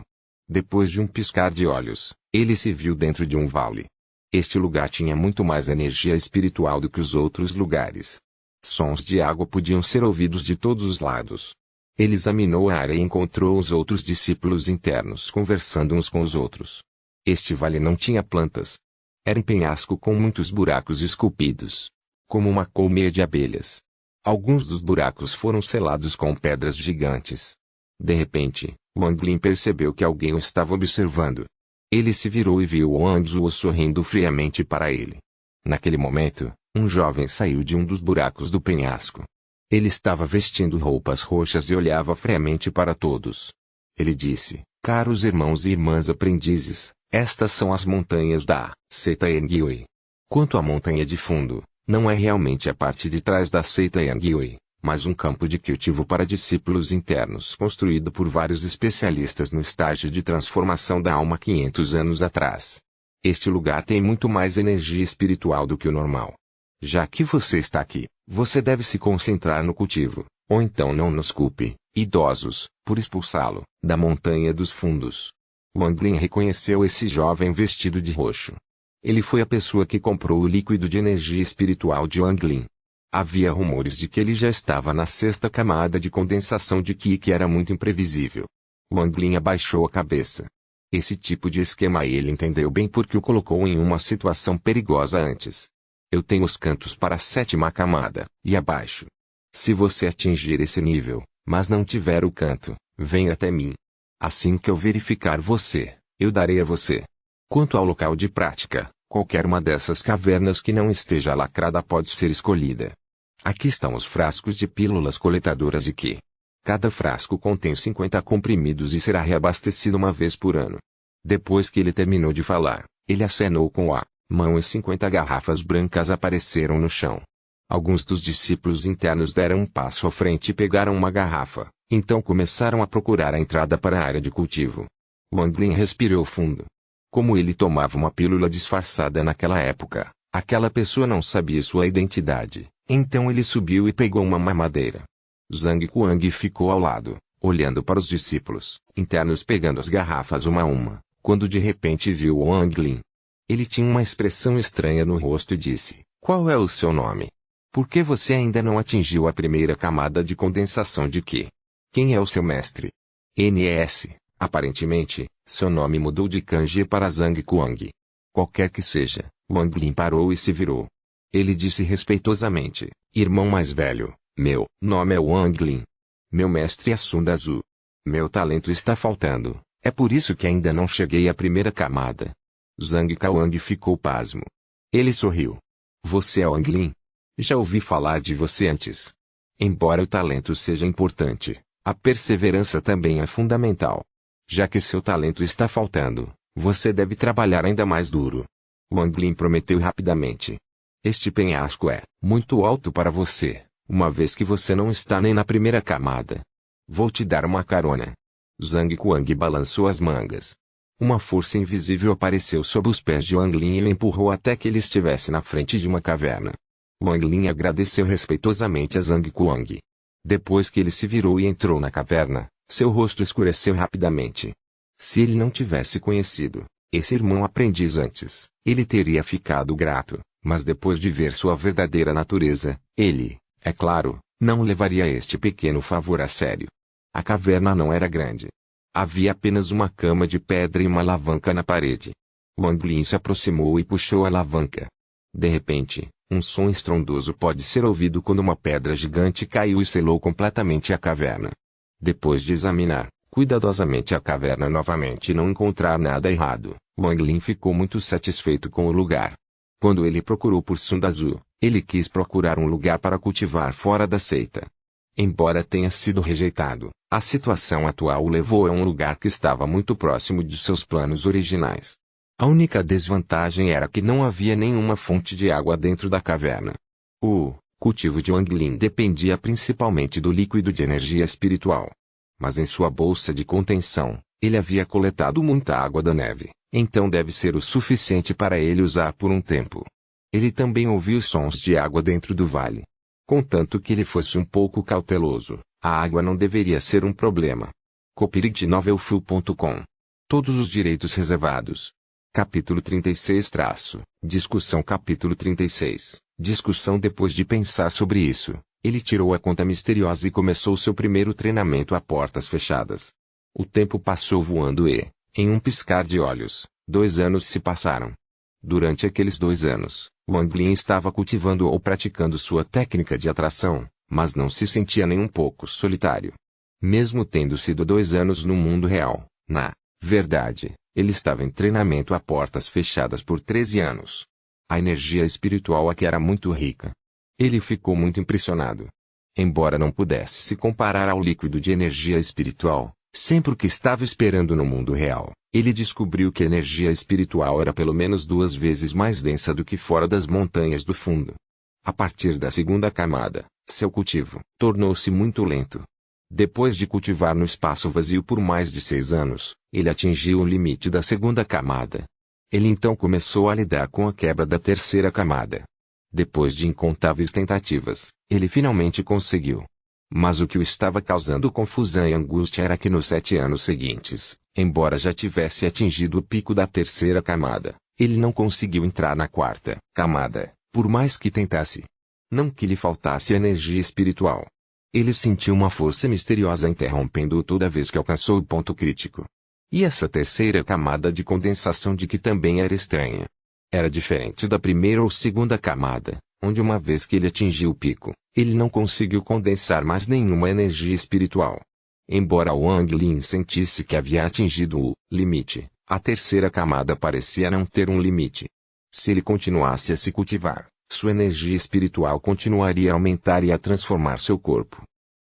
Depois de um piscar de olhos, ele se viu dentro de um vale. Este lugar tinha muito mais energia espiritual do que os outros lugares. Sons de água podiam ser ouvidos de todos os lados. Ele examinou a área e encontrou os outros discípulos internos conversando uns com os outros. Este vale não tinha plantas. Era um penhasco com muitos buracos esculpidos, como uma colmeia de abelhas. Alguns dos buracos foram selados com pedras gigantes. De repente, Wang Lin percebeu que alguém o estava observando. Ele se virou e viu Wang Zuo sorrindo friamente para ele. Naquele momento, um jovem saiu de um dos buracos do penhasco. Ele estava vestindo roupas roxas e olhava friamente para todos. Ele disse: "Caros irmãos e irmãs aprendizes, estas são as montanhas da seita Yangyue. Quanto à montanha de fundo, não é realmente a parte de trás da seita Yangyue, mas um campo de cultivo para discípulos internos construído por vários especialistas no estágio de transformação da alma 500 anos atrás. Este lugar tem muito mais energia espiritual do que o normal. Já que você está aqui, você deve se concentrar no cultivo, ou então não nos culpe, idosos, por expulsá-lo da montanha dos fundos." Wang Lin reconheceu esse jovem vestido de roxo. Ele foi a pessoa que comprou o líquido de energia espiritual de Wang Lin. Havia rumores de que ele já estava na sexta camada de condensação de Qi, que era muito imprevisível. Wang Lin abaixou a cabeça. Esse tipo de esquema ele entendeu bem porque o colocou em uma situação perigosa antes. Eu tenho os cantos para a sétima camada, e abaixo. Se você atingir esse nível, mas não tiver o canto, venha até mim. Assim que eu verificar você, eu darei a você. Quanto ao local de prática, qualquer uma dessas cavernas que não esteja lacrada pode ser escolhida. Aqui estão os frascos de pílulas coletadoras de Qi. Cada frasco contém 50 comprimidos e será reabastecido uma vez por ano. Depois que ele terminou de falar, ele acenou com a mão e 50 garrafas brancas apareceram no chão. Alguns dos discípulos internos deram um passo à frente e pegaram uma garrafa, então começaram a procurar a entrada para a área de cultivo. Wang Lin respirou fundo. Como ele tomava uma pílula disfarçada naquela época, aquela pessoa não sabia sua identidade, então ele subiu e pegou uma mamadeira. Zhang Kuang ficou ao lado, olhando para os discípulos internos pegando as garrafas uma a uma, quando de repente viu Wang Lin. Ele tinha uma expressão estranha no rosto e disse: "Qual é o seu nome? Por que você ainda não atingiu a primeira camada de condensação de Qi? Quem é o seu mestre?" "NS." Aparentemente, seu nome mudou de kanji para Zhang Kuang. Qualquer que seja, Wang Lin parou e se virou. Ele disse respeitosamente: "Irmão mais velho, meu nome é Wang Lin. Meu mestre é Sun Dazu. Meu talento está faltando, é por isso que ainda não cheguei à primeira camada." Zhang Kuang ficou pasmo. Ele sorriu. "Você é Wang Lin? Já ouvi falar de você antes. Embora o talento seja importante, a perseverança também é fundamental. Já que seu talento está faltando, você deve trabalhar ainda mais duro." Wang Lin prometeu rapidamente. "Este penhasco é muito alto para você, uma vez que você não está nem na primeira camada. Vou te dar uma carona." Zhang Kuang balançou as mangas. Uma força invisível apareceu sob os pés de Wang Lin e o empurrou até que ele estivesse na frente de uma caverna. Wang Lin agradeceu respeitosamente a Zhang Kuang. Depois que ele se virou e entrou na caverna, seu rosto escureceu rapidamente. Se ele não tivesse conhecido esse irmão aprendiz antes, ele teria ficado grato, mas depois de ver sua verdadeira natureza, ele, é claro, não levaria este pequeno favor a sério. A caverna não era grande. Havia apenas uma cama de pedra e uma alavanca na parede. Wang Lin se aproximou e puxou a alavanca. De repente, um som estrondoso pode ser ouvido quando uma pedra gigante caiu e selou completamente a caverna. Depois de examinar cuidadosamente a caverna novamente e não encontrar nada errado, Wang Lin ficou muito satisfeito com o lugar. Quando ele procurou por Sun Dazu, ele quis procurar um lugar para cultivar fora da seita. Embora tenha sido rejeitado, a situação atual o levou a um lugar que estava muito próximo de seus planos originais. A única desvantagem era que não havia nenhuma fonte de água dentro da caverna. O cultivo de Wang Lin dependia principalmente do líquido de energia espiritual. Mas em sua bolsa de contenção, ele havia coletado muita água da neve, então deve ser o suficiente para ele usar por um tempo. Ele também ouviu sons de água dentro do vale. Contanto que ele fosse um pouco cauteloso, a água não deveria ser um problema. Copyright Todos os direitos reservados. Capítulo 36 Discussão. Capítulo 36 Discussão. Depois de pensar sobre isso, Ele tirou a conta misteriosa e começou seu primeiro treinamento a portas fechadas. O tempo passou voando e, em um piscar de olhos, 2 anos se passaram. Durante aqueles 2 anos, Wang Lin estava cultivando ou praticando sua técnica de atração, mas não se sentia nem um pouco solitário. Mesmo tendo sido 2 anos no mundo real, na verdade, ele estava em treinamento a portas fechadas por 13 anos. A energia espiritual aqui era muito rica. Ele ficou muito impressionado. Embora não pudesse se comparar ao líquido de energia espiritual, sempre o que estava esperando no mundo real, ele descobriu que a energia espiritual era pelo menos 2 vezes mais densa do que fora das montanhas do fundo. A partir da segunda camada, seu cultivo tornou-se muito lento. Depois de cultivar no espaço vazio por mais de 6 anos, ele atingiu o limite da segunda camada. Ele então começou a lidar com a quebra da terceira camada. Depois de incontáveis tentativas, ele finalmente conseguiu. Mas o que o estava causando confusão e angústia era que nos 7 anos seguintes, embora já tivesse atingido o pico da terceira camada, ele não conseguiu entrar na quarta camada, por mais que tentasse. Não que lhe faltasse energia espiritual. Ele sentiu uma força misteriosa interrompendo-o toda vez que alcançou o ponto crítico. E essa terceira camada de condensação de que também era estranha. Era diferente da primeira ou segunda camada, onde uma vez que ele atingiu o pico, ele não conseguiu condensar mais nenhuma energia espiritual. Embora Wang Lin sentisse que havia atingido o limite, a terceira camada parecia não ter um limite. Se ele continuasse a se cultivar, sua energia espiritual continuaria a aumentar e a transformar seu corpo.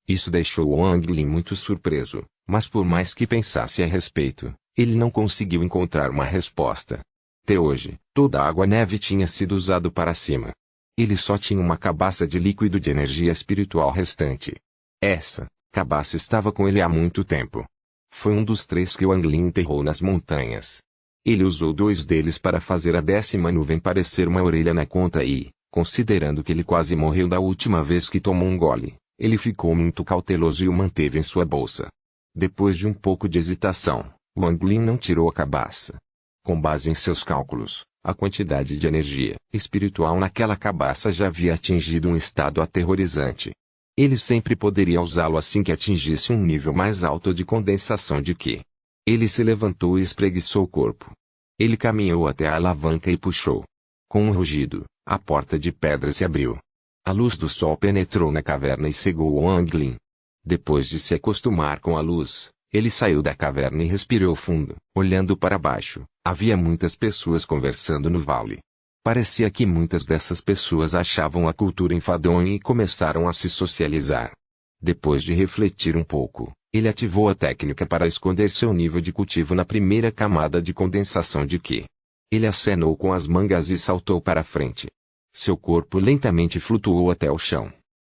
Isso deixou Wang Lin muito surpreso, mas por mais que pensasse a respeito, ele não conseguiu encontrar uma resposta. Até hoje, toda a água-neve tinha sido usada para cima. Ele só tinha uma cabaça de líquido de energia espiritual restante. Essa cabaça estava com ele há muito tempo. Foi um dos 3 que Wang Lin enterrou nas montanhas. Ele usou 2 deles para fazer a 10ª nuvem parecer uma orelha na conta e, considerando que ele quase morreu da última vez que tomou um gole, ele ficou muito cauteloso e o manteve em sua bolsa. Depois de um pouco de hesitação, Wang Lin não tirou a cabaça. Com base em seus cálculos, a quantidade de energia espiritual naquela cabaça já havia atingido um estado aterrorizante. Ele sempre poderia usá-lo assim que atingisse um nível mais alto de condensação de Qi. Ele se levantou e espreguiçou o corpo. Ele caminhou até a alavanca e puxou. Com um rugido, a porta de pedra se abriu. A luz do sol penetrou na caverna e cegou Wang Lin. Depois de se acostumar com a luz, ele saiu da caverna e respirou fundo. Olhando para baixo, havia muitas pessoas conversando no vale. Parecia que muitas dessas pessoas achavam a cultura enfadonha e começaram a se socializar. Depois de refletir um pouco, ele ativou a técnica para esconder seu nível de cultivo na primeira camada de condensação de Qi. Ele acenou com as mangas e saltou para frente. Seu corpo lentamente flutuou até o chão.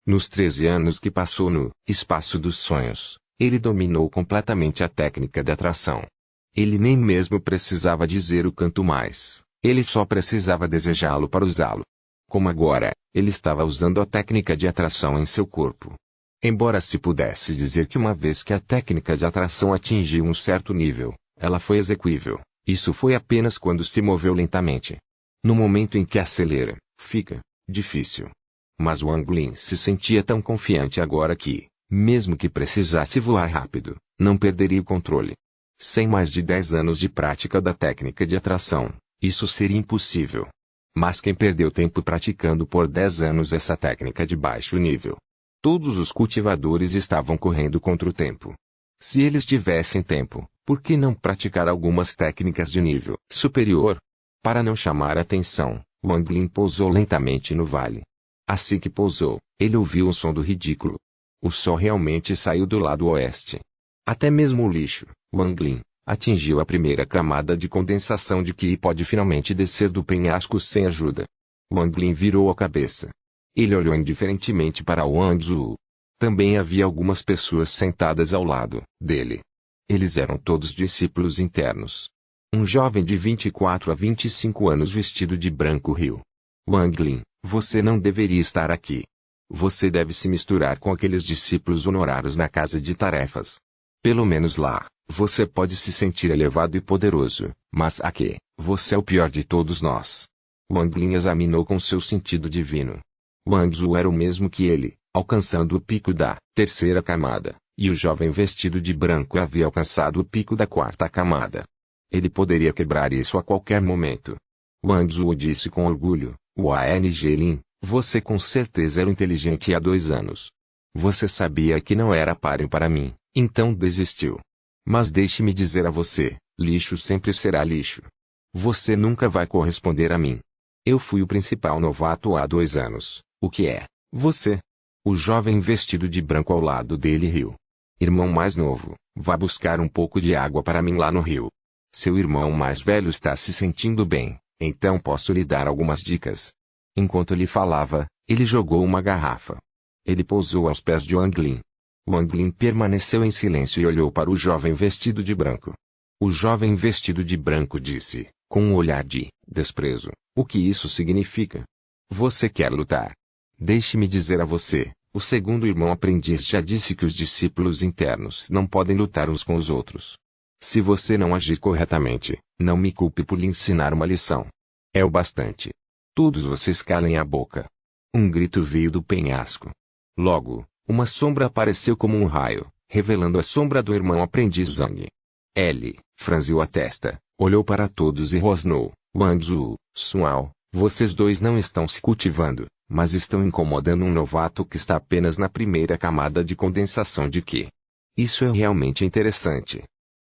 Nos 13 anos que passou no espaço dos sonhos, ele dominou completamente a técnica de atração. Ele nem mesmo precisava dizer o quanto mais, ele só precisava desejá-lo para usá-lo. Como agora, ele estava usando a técnica de atração em seu corpo. Embora se pudesse dizer que uma vez que a técnica de atração atingiu um certo nível, ela foi execuível, isso foi apenas quando se moveu lentamente. No momento em que acelera, fica difícil. Mas Wang Lin se sentia tão confiante agora que, mesmo que precisasse voar rápido, não perderia o controle. Sem mais de 10 anos de prática da técnica de atração, isso seria impossível. Mas quem perdeu tempo praticando por 10 anos essa técnica de baixo nível? Todos os cultivadores estavam correndo contra o tempo. Se eles tivessem tempo, por que não praticar algumas técnicas de nível superior? Para não chamar a atenção, Wang Lin pousou lentamente no vale. Assim que pousou, ele ouviu o som do ridículo. O sol realmente saiu do lado oeste. Até mesmo o lixo, Wang Lin, atingiu a primeira camada de condensação de Qi e pode finalmente descer do penhasco sem ajuda. Wang Lin virou a cabeça. Ele olhou indiferentemente para Wang Zhu. Também havia algumas pessoas sentadas ao lado dele. Eles eram todos discípulos internos. Um jovem de 24 a 25 anos vestido de branco riu. Wang Lin, você não deveria estar aqui. Você deve se misturar com aqueles discípulos honorários na casa de tarefas. Pelo menos lá, você pode se sentir elevado e poderoso, mas aqui, você é o pior de todos nós. Wang Lin examinou com seu sentido divino. Wang Zhu era o mesmo que ele, alcançando o pico da terceira camada, e o jovem vestido de branco havia alcançado o pico da quarta camada. Ele poderia quebrar isso a qualquer momento. Wang Zuo disse com orgulho, Wang Lin, você com certeza era inteligente há 2 anos. Você sabia que não era páreo para mim, então desistiu. Mas deixe-me dizer a você, lixo sempre será lixo. Você nunca vai corresponder a mim. Eu fui o principal novato há 2 anos, o que é, você? O jovem vestido de branco ao lado dele riu. Irmão mais novo, vá buscar um pouco de água para mim lá no rio. Seu irmão mais velho está se sentindo bem, então posso lhe dar algumas dicas. Enquanto ele falava, ele jogou uma garrafa. Ele pousou aos pés de Wang Lin. Wang Lin permaneceu em silêncio e olhou para o jovem vestido de branco. O jovem vestido de branco disse, com um olhar de desprezo, o que isso significa? Você quer lutar? Deixe-me dizer a você, o segundo irmão aprendiz já disse que os discípulos internos não podem lutar uns com os outros. Se você não agir corretamente, não me culpe por lhe ensinar uma lição. É o bastante. Todos vocês calem a boca. Um grito veio do penhasco. Logo, uma sombra apareceu como um raio, revelando a sombra do irmão aprendiz Zhang. Ele franziu a testa, olhou para todos e rosnou, Wang Zuo, Sual, vocês dois não estão se cultivando, mas estão incomodando um novato que está apenas na primeira camada de condensação de Qi. Isso é realmente interessante.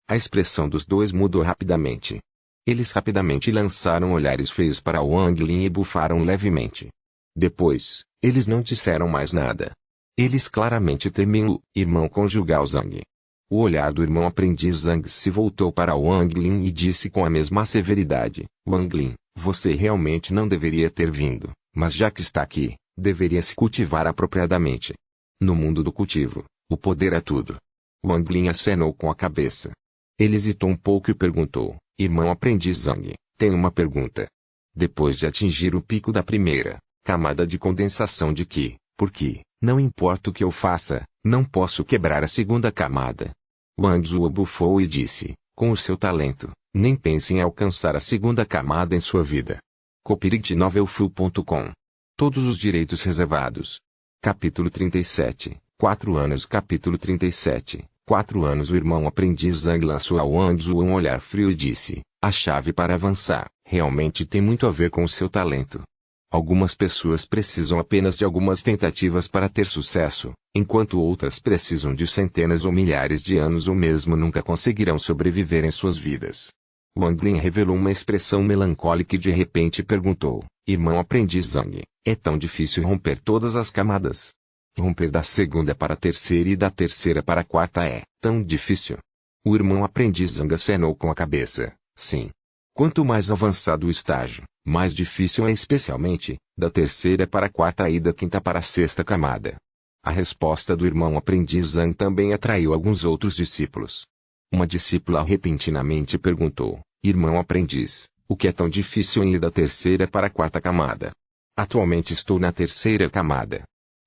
A expressão dos dois mudou rapidamente. Eles rapidamente lançaram olhares feios para Wang Lin e bufaram levemente. Depois, eles não disseram mais nada. Eles claramente temiam o irmão conjugal Zhang. O olhar do irmão aprendiz Zhang se voltou para Wang Lin e disse com a mesma severidade, Wang Lin, você realmente não deveria ter vindo, mas já que está aqui, deveria se cultivar apropriadamente. No mundo do cultivo, o poder é tudo. Wang Lin acenou com a cabeça. Ele hesitou um pouco e perguntou, irmão aprendiz Zhang, tenho uma pergunta. Depois de atingir o pico da primeira camada de condensação de Qi, por que, não importa o que eu faça, não posso quebrar a segunda camada? Wang Zuo bufou e disse, com o seu talento, nem pense em alcançar a segunda camada em sua vida. copyright9elfu.com. Todos os direitos reservados. Capítulo 37, 4 anos. Capítulo 37, 4 anos. O irmão aprendiz Zhang lançou a Wang Zuo um olhar frio e disse, a chave para avançar, realmente tem muito a ver com o seu talento. Algumas pessoas precisam apenas de algumas tentativas para ter sucesso, enquanto outras precisam de centenas ou milhares de anos ou mesmo nunca conseguirão sobreviver em suas vidas. Wang Lin revelou uma expressão melancólica e de repente perguntou, irmão aprendiz Zhang, é tão difícil romper todas as camadas? Romper da segunda para a terceira e da terceira para a quarta é tão difícil? O irmão aprendiz Zhang acenou com a cabeça, sim. Quanto mais avançado o estágio, mais difícil é especialmente, da terceira para a quarta e da quinta para a sexta camada. A resposta do irmão aprendiz Zhang também atraiu alguns outros discípulos. Uma discípula repentinamente perguntou, irmão aprendiz, o que é tão difícil em ir da terceira para a quarta camada? Atualmente estou na terceira camada.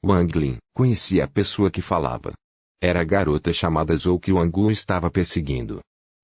Wang Lin conhecia a pessoa que falava. Era a garota chamada Zhou que Wang Wu estava perseguindo.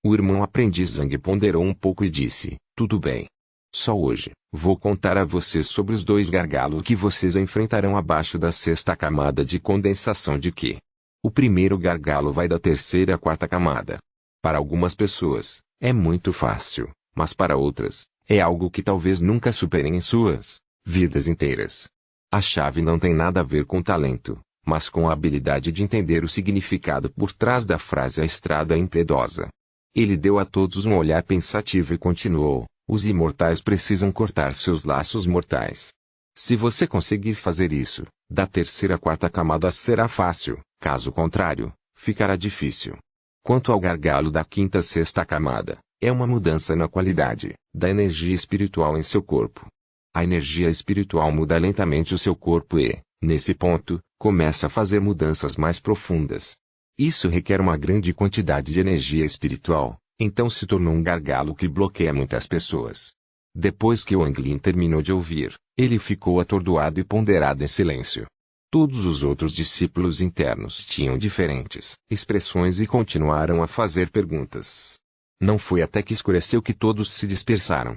O irmão aprendiz Zhang ponderou um pouco e disse, tudo bem. Só hoje, vou contar a vocês sobre os 2 gargalos que vocês enfrentarão abaixo da sexta camada de condensação de Qi. O primeiro gargalo vai da terceira à quarta camada. Para algumas pessoas, é muito fácil, mas para outras, é algo que talvez nunca superem em suas vidas inteiras. A chave não tem nada a ver com talento, mas com a habilidade de entender o significado por trás da frase a estrada é impiedosa. Ele deu a todos um olhar pensativo e continuou, os imortais precisam cortar seus laços mortais. Se você conseguir fazer isso, da terceira à quarta camada será fácil, caso contrário, ficará difícil. Quanto ao gargalo da quinta à sexta camada, é uma mudança na qualidade da energia espiritual em seu corpo. A energia espiritual muda lentamente o seu corpo e, nesse ponto, começa a fazer mudanças mais profundas. Isso requer uma grande quantidade de energia espiritual, então se tornou um gargalo que bloqueia muitas pessoas. Depois que Wang Lin terminou de ouvir, ele ficou atordoado e ponderado em silêncio. Todos os outros discípulos internos tinham diferentes expressões e continuaram a fazer perguntas. Não foi até que escureceu que todos se dispersaram.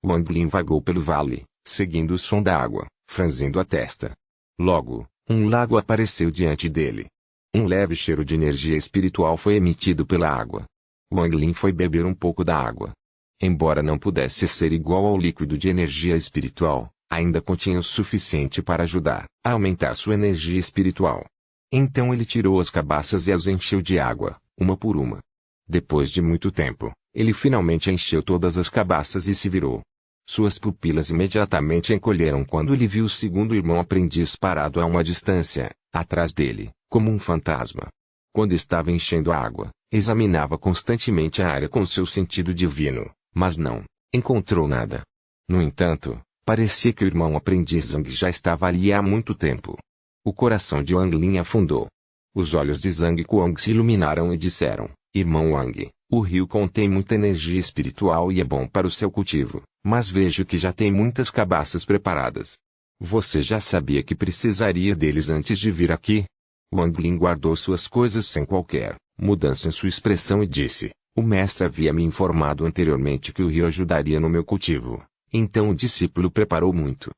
Wang Lin vagou pelo vale, seguindo o som da água, franzindo a testa. Logo, Um lago apareceu diante dele. Um leve cheiro de energia espiritual foi emitido pela água. Wang Lin foi beber um pouco da água. Embora não pudesse ser igual ao líquido de energia espiritual, ainda continha o suficiente para ajudar a aumentar sua energia espiritual. Então ele tirou as cabaças e as encheu de água, uma por uma. Depois de muito tempo, ele finalmente encheu todas as cabaças e se virou. Suas pupilas imediatamente encolheram quando ele viu o segundo irmão aprendiz parado a uma distância, atrás dele, como um fantasma. Quando estava enchendo a água, examinava constantemente a área com seu sentido divino, mas não encontrou nada. No entanto, parecia que o irmão aprendiz Zhang já estava ali há muito tempo. O coração de Wang Lin afundou. Os olhos de Zhang Kuang se iluminaram e disseram: Irmão Wang, o rio contém muita energia espiritual e é bom para o seu cultivo, mas vejo que já tem muitas cabaças preparadas. Você já sabia que precisaria deles antes de vir aqui? Wang Lin guardou suas coisas sem qualquer mudança em sua expressão e disse: O mestre havia me informado anteriormente que o rio ajudaria no meu cultivo, então o discípulo preparou muito.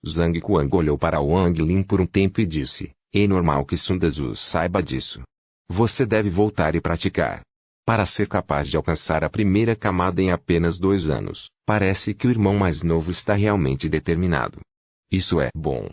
Zhang Kuang olhou para Wang Lin por um tempo e disse: É normal que Sun Tzu saiba disso. Você deve voltar e praticar. Para ser capaz de alcançar a primeira camada em apenas 2 anos, parece que o irmão mais novo está realmente determinado. Isso é bom.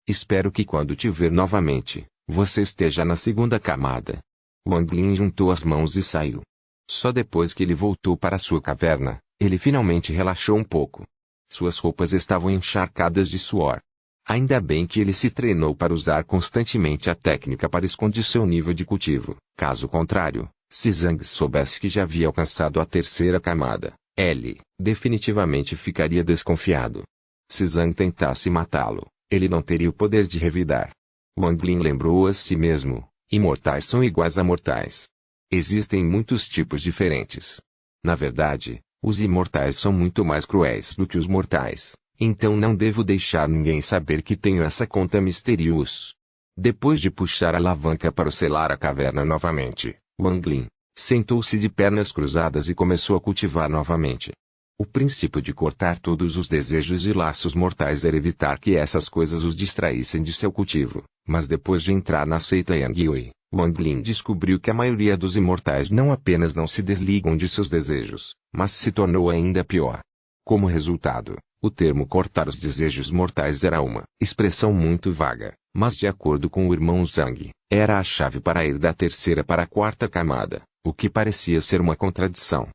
Espero que quando te ver novamente, você esteja na segunda camada. Wang Lin juntou as mãos e saiu. Só depois que ele voltou para sua caverna, ele finalmente relaxou um pouco. Suas roupas estavam encharcadas de suor. Ainda bem que ele se treinou para usar constantemente a técnica para esconder seu nível de cultivo. Caso contrário, se Zhang soubesse que já havia alcançado a terceira camada, ele definitivamente ficaria desconfiado. Se Zhang tentasse matá-lo, ele não teria o poder de revidar. Wang Lin lembrou a si mesmo: imortais são iguais a mortais. Existem muitos tipos diferentes. Na verdade, os imortais são muito mais cruéis do que os mortais, então não devo deixar ninguém saber que tenho essa conta misteriosa. Depois de puxar a alavanca para selar a caverna novamente, Wang Lin sentou-se de pernas cruzadas e começou a cultivar novamente. O princípio de cortar todos os desejos e laços mortais era evitar que essas coisas os distraíssem de seu cultivo, mas depois de entrar na seita Yang, Wang Lin descobriu que a maioria dos imortais não apenas não se desligam de seus desejos, mas se tornou ainda pior. Como resultado, o termo cortar os desejos mortais era uma expressão muito vaga, mas de acordo com o irmão Zhang, era a chave para ir da terceira para a quarta camada, o que parecia ser uma contradição.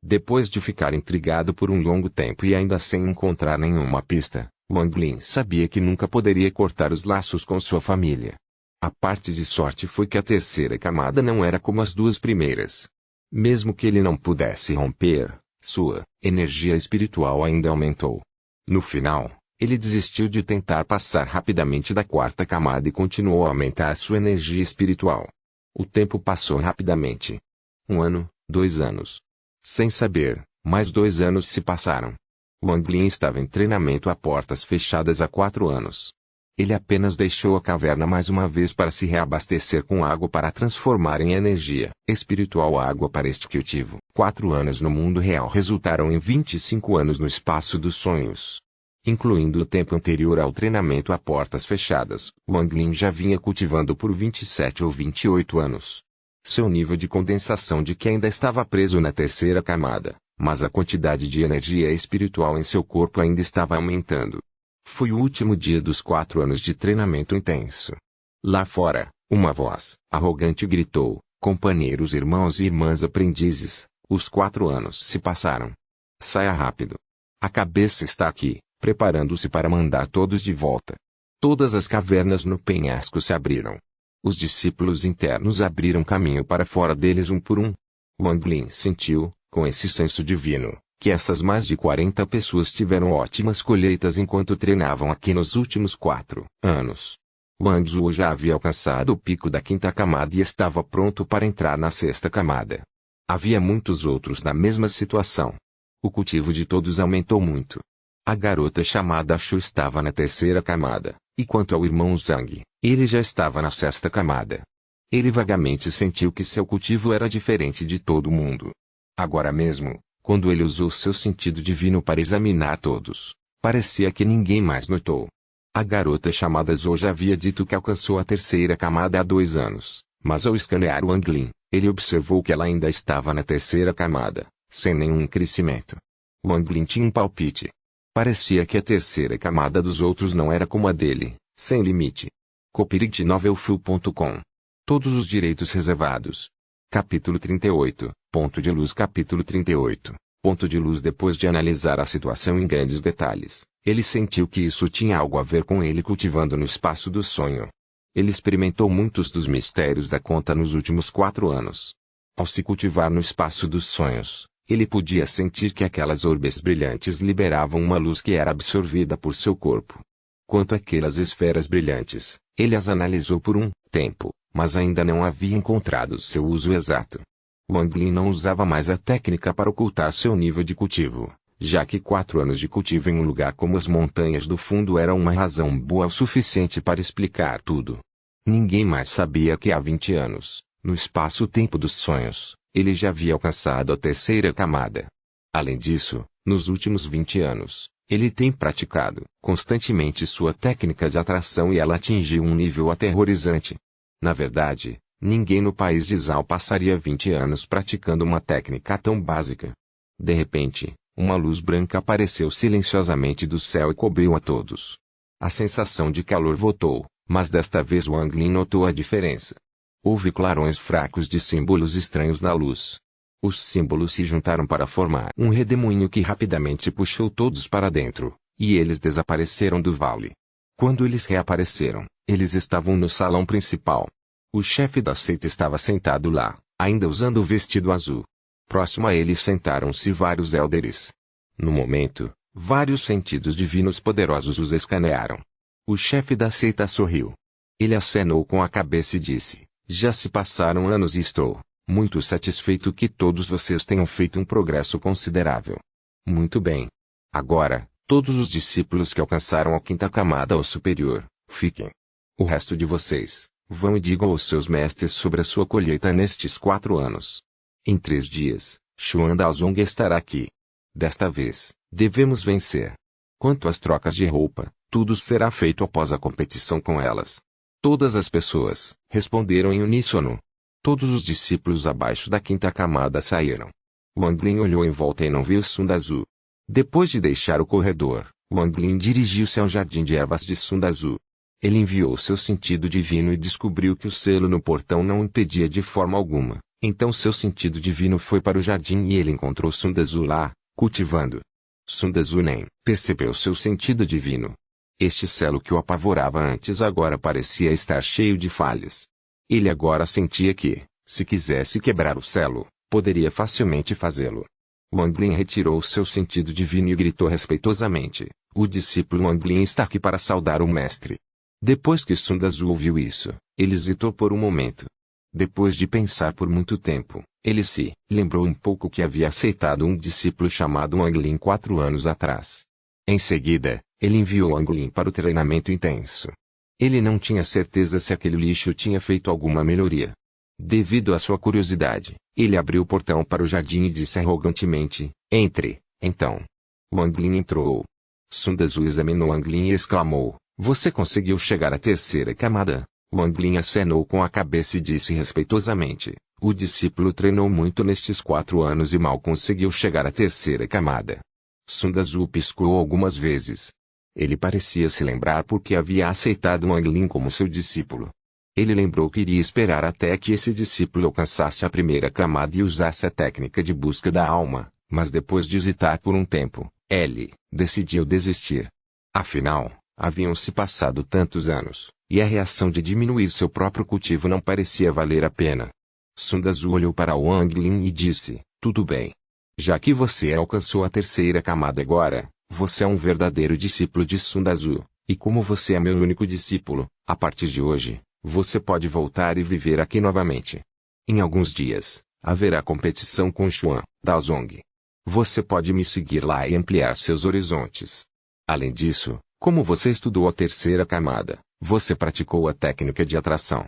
Depois de ficar intrigado por um longo tempo e ainda sem encontrar nenhuma pista, Wang Lin sabia que nunca poderia cortar os laços com sua família. A parte de sorte foi que a terceira camada não era como as 2 primeiras. Mesmo que ele não pudesse romper, sua energia espiritual ainda aumentou. No final, ele desistiu de tentar passar rapidamente da quarta camada e continuou a aumentar sua energia espiritual. O tempo passou rapidamente. 1 ano, 2 anos. Sem saber, mais 2 anos se passaram. Wang Lin estava em treinamento a portas fechadas há 4 anos. Ele apenas deixou a caverna mais uma vez para se reabastecer com água para transformar em energia espiritual a água para este cultivo. 4 anos no mundo real resultaram em 25 anos no espaço dos sonhos. Incluindo o tempo anterior ao treinamento a portas fechadas, Wang Lin já vinha cultivando por 27 ou 28 anos. Seu nível de condensação de Qi ainda estava preso na terceira camada, mas a quantidade de energia espiritual em seu corpo ainda estava aumentando. Foi o último dia dos 4 anos de treinamento intenso. Lá fora, uma voz arrogante gritou: companheiros, irmãos e irmãs aprendizes, os 4 anos se passaram. Saia rápido. A cabeça está aqui, preparando-se para mandar todos de volta. Todas as cavernas no penhasco se abriram. Os discípulos internos abriram caminho para fora deles um por um. Wang Lin sentiu, com esse senso divino, que essas mais de 40 pessoas tiveram ótimas colheitas enquanto treinavam aqui nos últimos 4 anos. Wang Zhuo já havia alcançado o pico da 5ª camada e estava pronto para entrar na 6ª camada. Havia muitos outros na mesma situação. O cultivo de todos aumentou muito. A garota chamada Shu estava na 3ª camada, e quanto ao irmão Zhang, ele já estava na 6ª camada. Ele vagamente sentiu que seu cultivo era diferente de todo mundo. Agora mesmo, quando ele usou seu sentido divino para examinar todos, parecia que ninguém mais notou. A garota chamada Zhou já havia dito que alcançou a terceira camada há 2 anos, mas ao escanear Wang Lin, ele observou que ela ainda estava na terceira camada, sem nenhum crescimento. Wang Lin tinha um palpite. Parecia que a terceira camada dos outros não era como a dele, sem limite. copyrightnovelfu.com. Todos os direitos reservados. Capítulo 38, Ponto de Luz. Capítulo 38, Ponto de Luz. Depois de analisar a situação em grandes detalhes, ele sentiu que isso tinha algo a ver com ele cultivando no espaço do sonho. Ele experimentou muitos dos mistérios da conta nos últimos 4 anos. Ao se cultivar no espaço dos sonhos, ele podia sentir que aquelas orbes brilhantes liberavam uma luz que era absorvida por seu corpo. Quanto àquelas esferas brilhantes, ele as analisou por um tempo, mas ainda não havia encontrado seu uso exato. Wang Lin não usava mais a técnica para ocultar seu nível de cultivo, já que 4 anos de cultivo em um lugar como as montanhas do fundo eram uma razão boa o suficiente para explicar tudo. Ninguém mais sabia que há 20 anos, no espaço-tempo dos sonhos, ele já havia alcançado a terceira camada. Além disso, nos últimos 20 anos, ele tem praticado constantemente sua técnica de atração e ela atingiu um nível aterrorizante. Na verdade, ninguém no país de Zhao passaria 20 anos praticando uma técnica tão básica. De repente, uma luz branca apareceu silenciosamente do céu e cobriu a todos. A sensação de calor voltou, mas desta vez Wang Lin notou a diferença. Houve clarões fracos de símbolos estranhos na luz. Os símbolos se juntaram para formar um redemoinho que rapidamente puxou todos para dentro, e eles desapareceram do vale. Quando eles reapareceram, eles estavam no salão principal. O chefe da seita estava sentado lá, ainda usando o vestido azul. Próximo a ele sentaram-se vários élderes. No momento, vários sentidos divinos poderosos os escanearam. O chefe da seita sorriu. Ele acenou com a cabeça e disse: já se passaram anos e estou muito satisfeito que todos vocês tenham feito um progresso considerável. Muito bem. Agora, todos os discípulos que alcançaram a 5ª camada ou superior, fiquem. O resto de vocês, vão e digam aos seus mestres sobre a sua colheita nestes 4 anos. Em 3 dias, Xuan Daozong estará aqui. Desta vez, devemos vencer. Quanto às trocas de roupa, tudo será feito após a competição com elas. Todas as pessoas responderam em uníssono. Todos os discípulos abaixo da 5ª camada saíram. Wang Lin olhou em volta e não viu Sun Dazu. Depois de deixar o corredor, Wang Lin dirigiu-se ao jardim de ervas de Sun Dazu. Ele enviou seu sentido divino e descobriu que o selo no portão não impedia de forma alguma. Então seu sentido divino foi para o jardim e ele encontrou Sun Dazu lá, cultivando. Sun Dazu nem percebeu seu sentido divino. Este selo que o apavorava antes agora parecia estar cheio de falhas. Ele agora sentia que, se quisesse quebrar o selo, poderia facilmente fazê-lo. Wang Lin retirou seu sentido divino e gritou respeitosamente: o discípulo Wang Lin está aqui para saudar o mestre. Depois que Sun Dazu ouviu isso, ele hesitou por um momento. Depois de pensar por muito tempo, ele se lembrou um pouco que havia aceitado um discípulo chamado Wang Lin 4 anos atrás. Em seguida, ele enviou Wang Lin para o treinamento intenso. Ele não tinha certeza se aquele lixo tinha feito alguma melhoria. Devido à sua curiosidade, ele abriu o portão para o jardim e disse arrogantemente: entre. Então, Wang Lin entrou. Sun Dazu examinou Wang Lin e exclamou: você conseguiu chegar à terceira camada? Wang Lin acenou com a cabeça e disse respeitosamente: o discípulo treinou muito nestes 4 anos e mal conseguiu chegar à terceira camada. Sun Dazu piscou algumas vezes. Ele parecia se lembrar porque havia aceitado Wang Lin como seu discípulo. Ele lembrou que iria esperar até que esse discípulo alcançasse a primeira camada e usasse a técnica de busca da alma, mas depois de hesitar por um tempo, ele decidiu desistir. Afinal, haviam se passado tantos anos, e a reação de diminuir seu próprio cultivo não parecia valer a pena. Sun Dazu olhou para Wang Lin e disse: tudo bem. Já que você alcançou a terceira camada agora, você é um verdadeiro discípulo de Sun Dazu, e como você é meu único discípulo, a partir de hoje, você pode voltar e viver aqui novamente. Em alguns dias, haverá competição com Xuan Daozong. Você pode me seguir lá e ampliar seus horizontes. Além disso, como você estudou a terceira camada, você praticou a técnica de atração.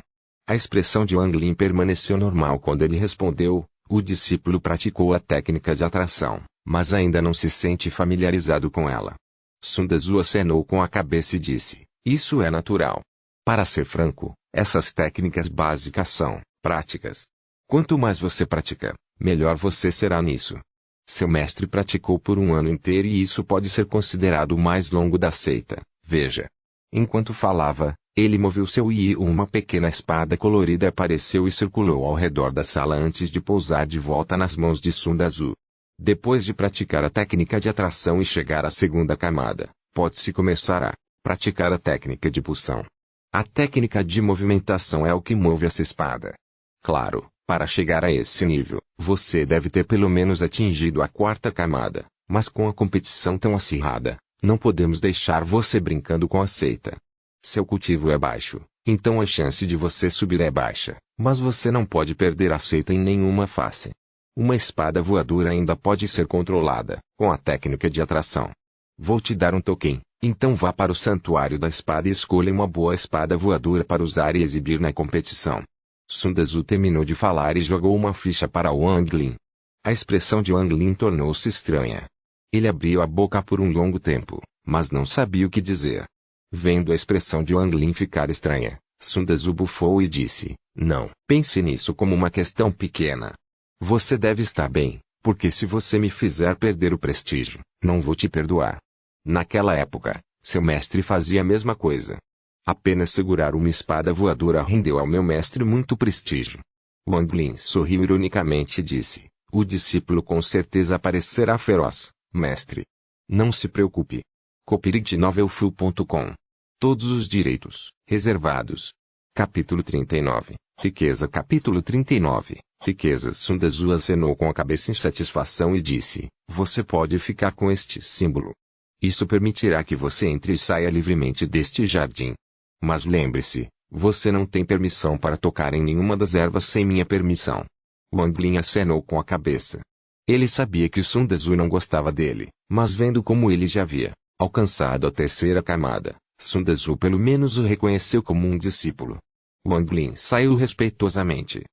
A expressão de Wang Lin permaneceu normal quando ele respondeu: o discípulo praticou a técnica de atração, mas ainda não se sente familiarizado com ela. Sun Dazu acenou com a cabeça e disse: Isso é natural. Para ser franco, essas técnicas básicas são práticas. Quanto mais você pratica, melhor você será nisso. Seu mestre praticou por um ano inteiro e isso pode ser considerado o mais longo da seita. Veja. Enquanto falava, ele moveu seu Yi e uma pequena espada colorida apareceu e circulou ao redor da sala antes de pousar de volta nas mãos de Sun Tzu. Depois de praticar a técnica de atração e chegar à segunda camada, pode-se começar a praticar a técnica de pulsão. A técnica de movimentação é o que move essa espada. Claro, para chegar a esse nível, você deve ter pelo menos atingido a quarta camada, mas com a competição tão acirrada, não podemos deixar você brincando com a seita. Seu cultivo é baixo, então a chance de você subir é baixa, mas você não pode perder a seita em nenhuma face. Uma espada voadora ainda pode ser controlada, com a técnica de atração. Vou te dar um token, então vá para o santuário da espada e escolha uma boa espada voadora para usar e exibir na competição. Sun Tzu terminou de falar e jogou uma ficha para Wang Lin. A expressão de Wang Lin tornou-se estranha. Ele abriu a boca por um longo tempo, mas não sabia o que dizer. Vendo a expressão de Wang Lin ficar estranha, Sun Tzu bufou e disse, não, pense nisso como uma questão pequena. Você deve estar bem, porque se você me fizer perder o prestígio, não vou te perdoar. Naquela época, seu mestre fazia a mesma coisa. Apenas segurar uma espada voadora rendeu ao meu mestre muito prestígio. Wang Lin sorriu ironicamente e disse, o discípulo com certeza parecerá feroz, mestre. Não se preocupe. Copyright novelfull.com. Todos os direitos, reservados. Capítulo 39. Riqueza. Capítulo 39. Riqueza. Sun Tzu acenou com a cabeça em satisfação e disse, você pode ficar com este símbolo. Isso permitirá que você entre e saia livremente deste jardim. Mas lembre-se, você não tem permissão para tocar em nenhuma das ervas sem minha permissão. Wang Lin acenou com a cabeça. Ele sabia que Sun Tzu não gostava dele, mas vendo como ele já havia alcançado a terceira camada, Sun Tzu pelo menos o reconheceu como um discípulo. Wang Lin saiu respeitosamente.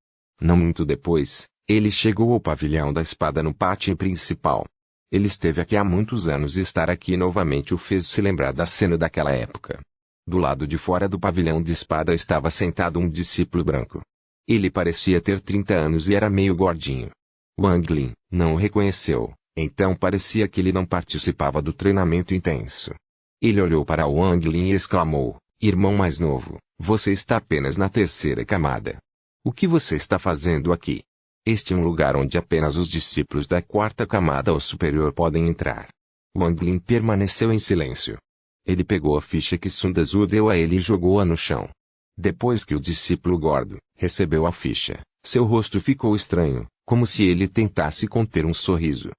Não muito depois, ele chegou ao pavilhão da espada no pátio principal. Ele esteve aqui há muitos anos e estar aqui novamente o fez se lembrar da cena daquela época. Do lado de fora do pavilhão de espada estava sentado um discípulo branco. Ele parecia ter 30 anos e era meio gordinho. Wang Lin não o reconheceu, então parecia que ele não participava do treinamento intenso. Ele olhou para Wang Lin e exclamou, irmão mais novo, você está apenas na terceira camada. O que você está fazendo aqui? Este é um lugar onde apenas os discípulos da quarta camada ou superior podem entrar. Wang Lin permaneceu em silêncio. Ele pegou a ficha que Sun Tzu deu a ele e jogou-a no chão. Depois que o discípulo gordo recebeu a ficha, seu rosto ficou estranho, como se ele tentasse conter um sorriso.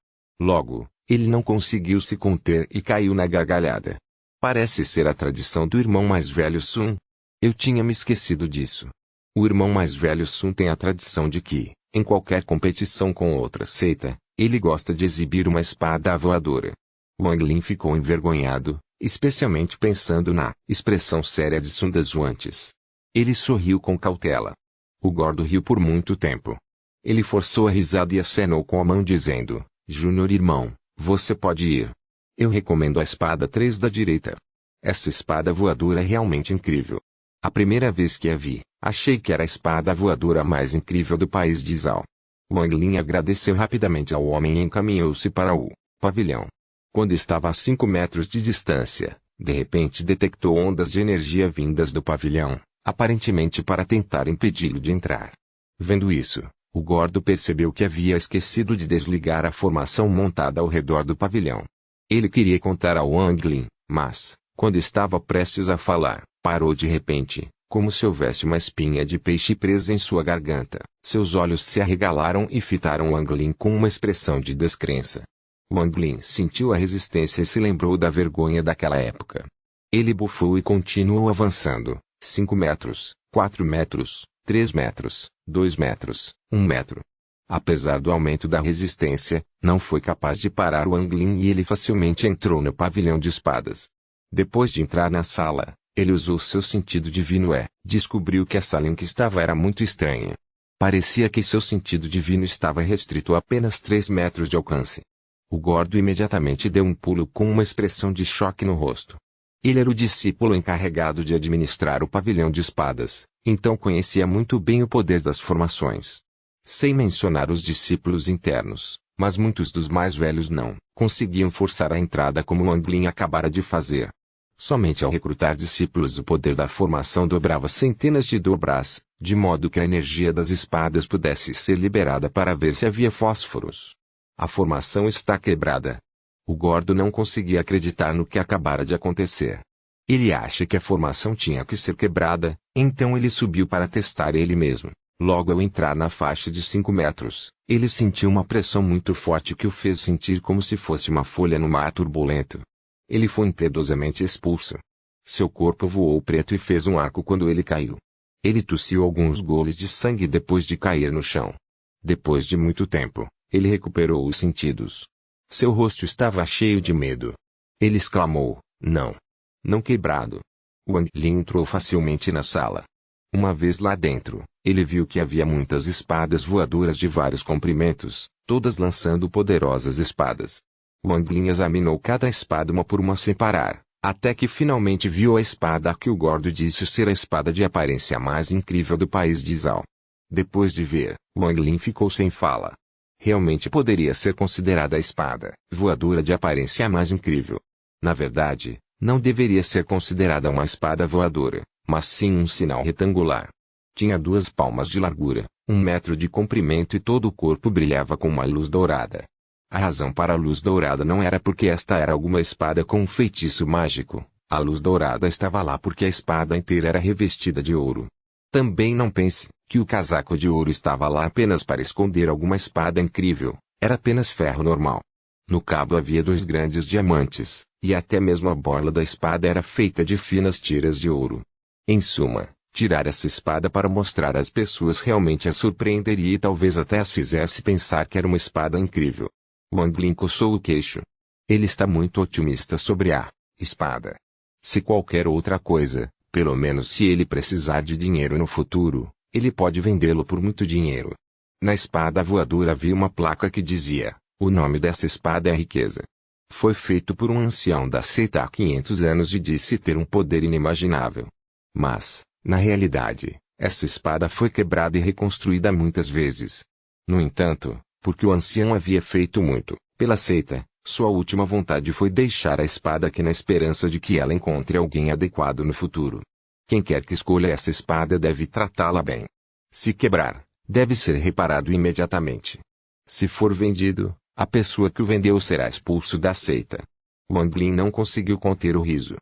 Logo, ele não conseguiu se conter e caiu na gargalhada. Parece ser a tradição do irmão mais velho Sun. Eu tinha me esquecido disso. O irmão mais velho Sun tem a tradição de que, em qualquer competição com outra seita, ele gosta de exibir uma espada voadora. Wang Lin ficou envergonhado, especialmente pensando na expressão séria de Sun Tzu antes. Ele sorriu com cautela. O gordo riu por muito tempo. Ele forçou a risada e acenou com a mão dizendo, Júnior irmão, você pode ir. Eu recomendo a espada 3 da direita. Essa espada voadora é realmente incrível. A primeira vez que a vi, achei que era a espada voadora mais incrível do país de Zhao. Wang Lin agradeceu rapidamente ao homem e encaminhou-se para o pavilhão. Quando estava a 5 metros de distância, de repente detectou ondas de energia vindas do pavilhão, aparentemente para tentar impedi-lo de entrar. Vendo isso, o gordo percebeu que havia esquecido de desligar a formação montada ao redor do pavilhão. Ele queria contar a Wang Lin, mas, quando estava prestes a falar, parou de repente, como se houvesse uma espinha de peixe presa em sua garganta. Seus olhos se arregalaram e fitaram Wang Lin com uma expressão de descrença. Wang Lin sentiu a resistência e se lembrou da vergonha daquela época. Ele bufou e continuou avançando. 5 metros, 4 metros, 3 metros, 2 metros, 1 metro. Apesar do aumento da resistência, não foi capaz de parar Wang Lin e ele facilmente entrou no pavilhão de espadas. Depois de entrar na sala, ele usou seu sentido divino e descobriu que a sala em que estava era muito estranha. Parecia que seu sentido divino estava restrito a apenas 3 metros de alcance. O gordo imediatamente deu um pulo com uma expressão de choque no rosto. Ele era o discípulo encarregado de administrar o pavilhão de espadas, então conhecia muito bem o poder das formações. Sem mencionar os discípulos internos, mas muitos dos mais velhos não conseguiam forçar a entrada como Wang Lin acabara de fazer. Somente ao recrutar discípulos o poder da formação dobrava centenas de dobras, de modo que a energia das espadas pudesse ser liberada para ver se havia fósforos. A formação está quebrada. O gordo não conseguia acreditar no que acabara de acontecer. Ele acha que a formação tinha que ser quebrada, então ele subiu para testar ele mesmo. Logo ao entrar na faixa de 5 metros, ele sentiu uma pressão muito forte que o fez sentir como se fosse uma folha no mar turbulento. Ele foi impiedosamente expulso. Seu corpo voou preto e fez um arco quando ele caiu. Ele tossiu alguns goles de sangue depois de cair no chão. Depois de muito tempo, ele recuperou os sentidos. Seu rosto estava cheio de medo. Ele exclamou, não. Não quebrado. Wang Lin entrou facilmente na sala. Uma vez lá dentro, ele viu que havia muitas espadas voadoras de vários comprimentos, todas lançando poderosas espadas. Wang Lin examinou cada espada uma por uma sem parar, até que finalmente viu a espada que o gordo disse ser a espada de aparência mais incrível do país de Zhao. Depois de ver, Wang Lin ficou sem fala. Realmente poderia ser considerada a espada voadora de aparência mais incrível. Na verdade, não deveria ser considerada uma espada voadora, mas sim um sinal retangular. Tinha 2 palmas de largura, 1 metro de comprimento e todo o corpo brilhava com uma luz dourada. A razão para a luz dourada não era porque esta era alguma espada com um feitiço mágico. A luz dourada estava lá porque a espada inteira era revestida de ouro. Também não pense que o casaco de ouro estava lá apenas para esconder alguma espada incrível. Era apenas ferro normal. No cabo havia 2 grandes diamantes, e até mesmo a borla da espada era feita de finas tiras de ouro. Em suma, tirar essa espada para mostrar às pessoas realmente as surpreenderia e talvez até as fizesse pensar que era uma espada incrível. Wang Lin coçou o queixo. Ele está muito otimista sobre a espada. Se qualquer outra coisa, pelo menos se ele precisar de dinheiro no futuro, ele pode vendê-lo por muito dinheiro. Na espada voadora havia uma placa que dizia, o nome dessa espada é riqueza. Foi feito por um ancião da seita há 500 anos e disse ter um poder inimaginável. Mas, na realidade, essa espada foi quebrada e reconstruída muitas vezes. No entanto, porque o ancião havia feito muito pela seita, sua última vontade foi deixar a espada aqui na esperança de que ela encontre alguém adequado no futuro. Quem quer que escolha essa espada deve tratá-la bem. Se quebrar, deve ser reparado imediatamente. Se for vendido, a pessoa que o vendeu será expulso da seita. Wang Lin não conseguiu conter o riso.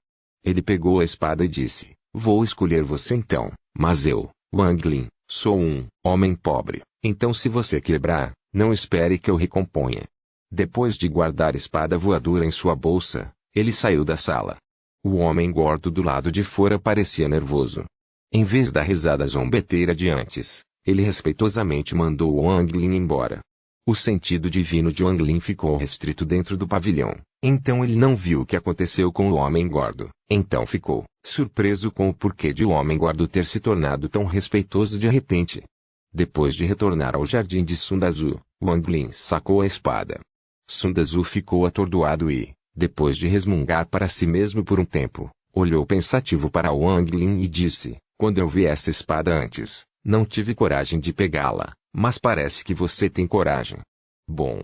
Ele pegou a espada e disse, vou escolher você então, mas eu, Wang Lin, sou um homem pobre, então se você quebrar, não espere que eu recomponha. Depois de guardar a espada voadora em sua bolsa, ele saiu da sala. O homem gordo do lado de fora parecia nervoso. Em vez da risada zombeteira de antes, ele respeitosamente mandou Wang Lin embora. O sentido divino de Wang Lin ficou restrito dentro do pavilhão, então ele não viu o que aconteceu com o homem gordo. Então ficou surpreso com o porquê de o homem gordo ter se tornado tão respeitoso de repente. Depois de retornar ao jardim de Sundazu, Wang Lin sacou a espada. Sundazu ficou atordoado e, depois de resmungar para si mesmo por um tempo, olhou pensativo para Wang Lin e disse, quando eu vi essa espada antes, não tive coragem de pegá-la, mas parece que você tem coragem. Bom.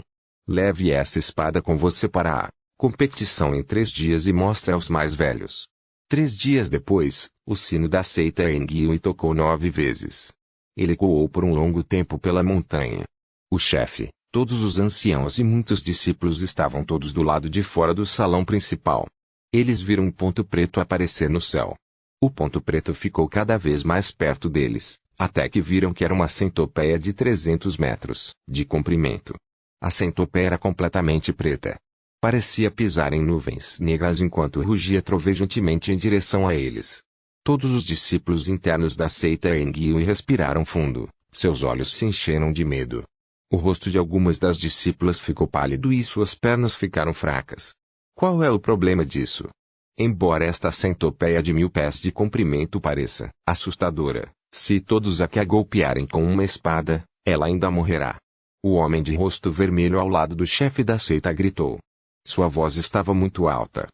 Leve essa espada com você para a competição em 3 dias e mostre aos mais velhos. 3 dias depois, o sino da seita ergueu e tocou 9 vezes. Ele ecoou por um longo tempo pela montanha. O chefe, todos os anciãos e muitos discípulos estavam todos do lado de fora do salão principal. Eles viram um ponto preto aparecer no céu. O ponto preto ficou cada vez mais perto deles, até que viram que era uma centopeia de 300 metros de comprimento. A centopeia era completamente preta. Parecia pisar em nuvens negras enquanto rugia trovejantemente em direção a eles. Todos os discípulos internos da seita erguiam e respiraram fundo, seus olhos se encheram de medo. O rosto de algumas das discípulas ficou pálido e suas pernas ficaram fracas. Qual é o problema disso? Embora esta centopeia de 1000 pés de comprimento pareça assustadora, se todos a golpearem com uma espada, ela ainda morrerá. O homem de rosto vermelho ao lado do chefe da seita gritou. Sua voz estava muito alta.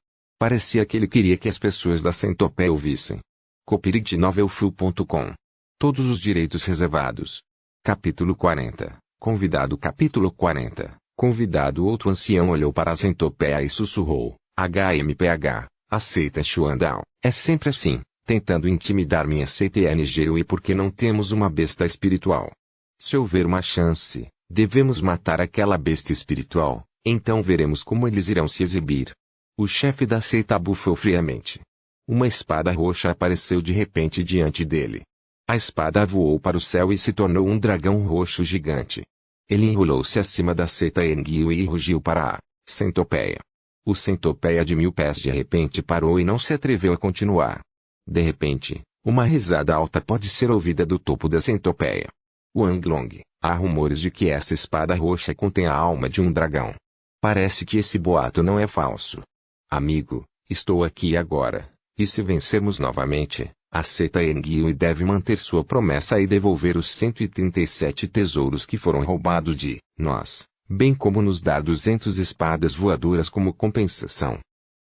Parecia que ele queria que as pessoas da centopeia ouvissem. Copyright novelfull.com. Todos os direitos reservados. Capítulo 40. Convidado. Capítulo 40. Convidado. Outro ancião olhou para a centopeia e sussurrou: HMPH, aceita Xuandao. É sempre assim, tentando intimidar minha CTNGUI porque não temos uma besta espiritual. Se houver uma chance, devemos matar aquela besta espiritual, então veremos como eles irão se exibir. O chefe da seita bufou friamente. Uma espada roxa apareceu de repente diante dele. A espada voou para o céu e se tornou um dragão roxo gigante. Ele enrolou-se acima da seita Enguiu e rugiu para a centopeia. O centopeia de 1000 pés de repente parou e não se atreveu a continuar. De repente, uma risada alta pode ser ouvida do topo da centopeia. Wanglong, há rumores de que essa espada roxa contém a alma de um dragão. Parece que esse boato não é falso. Amigo, estou aqui agora, e se vencermos novamente, a seita Enguiu deve manter sua promessa e devolver os 137 tesouros que foram roubados de nós, bem como nos dar 200 espadas voadoras como compensação.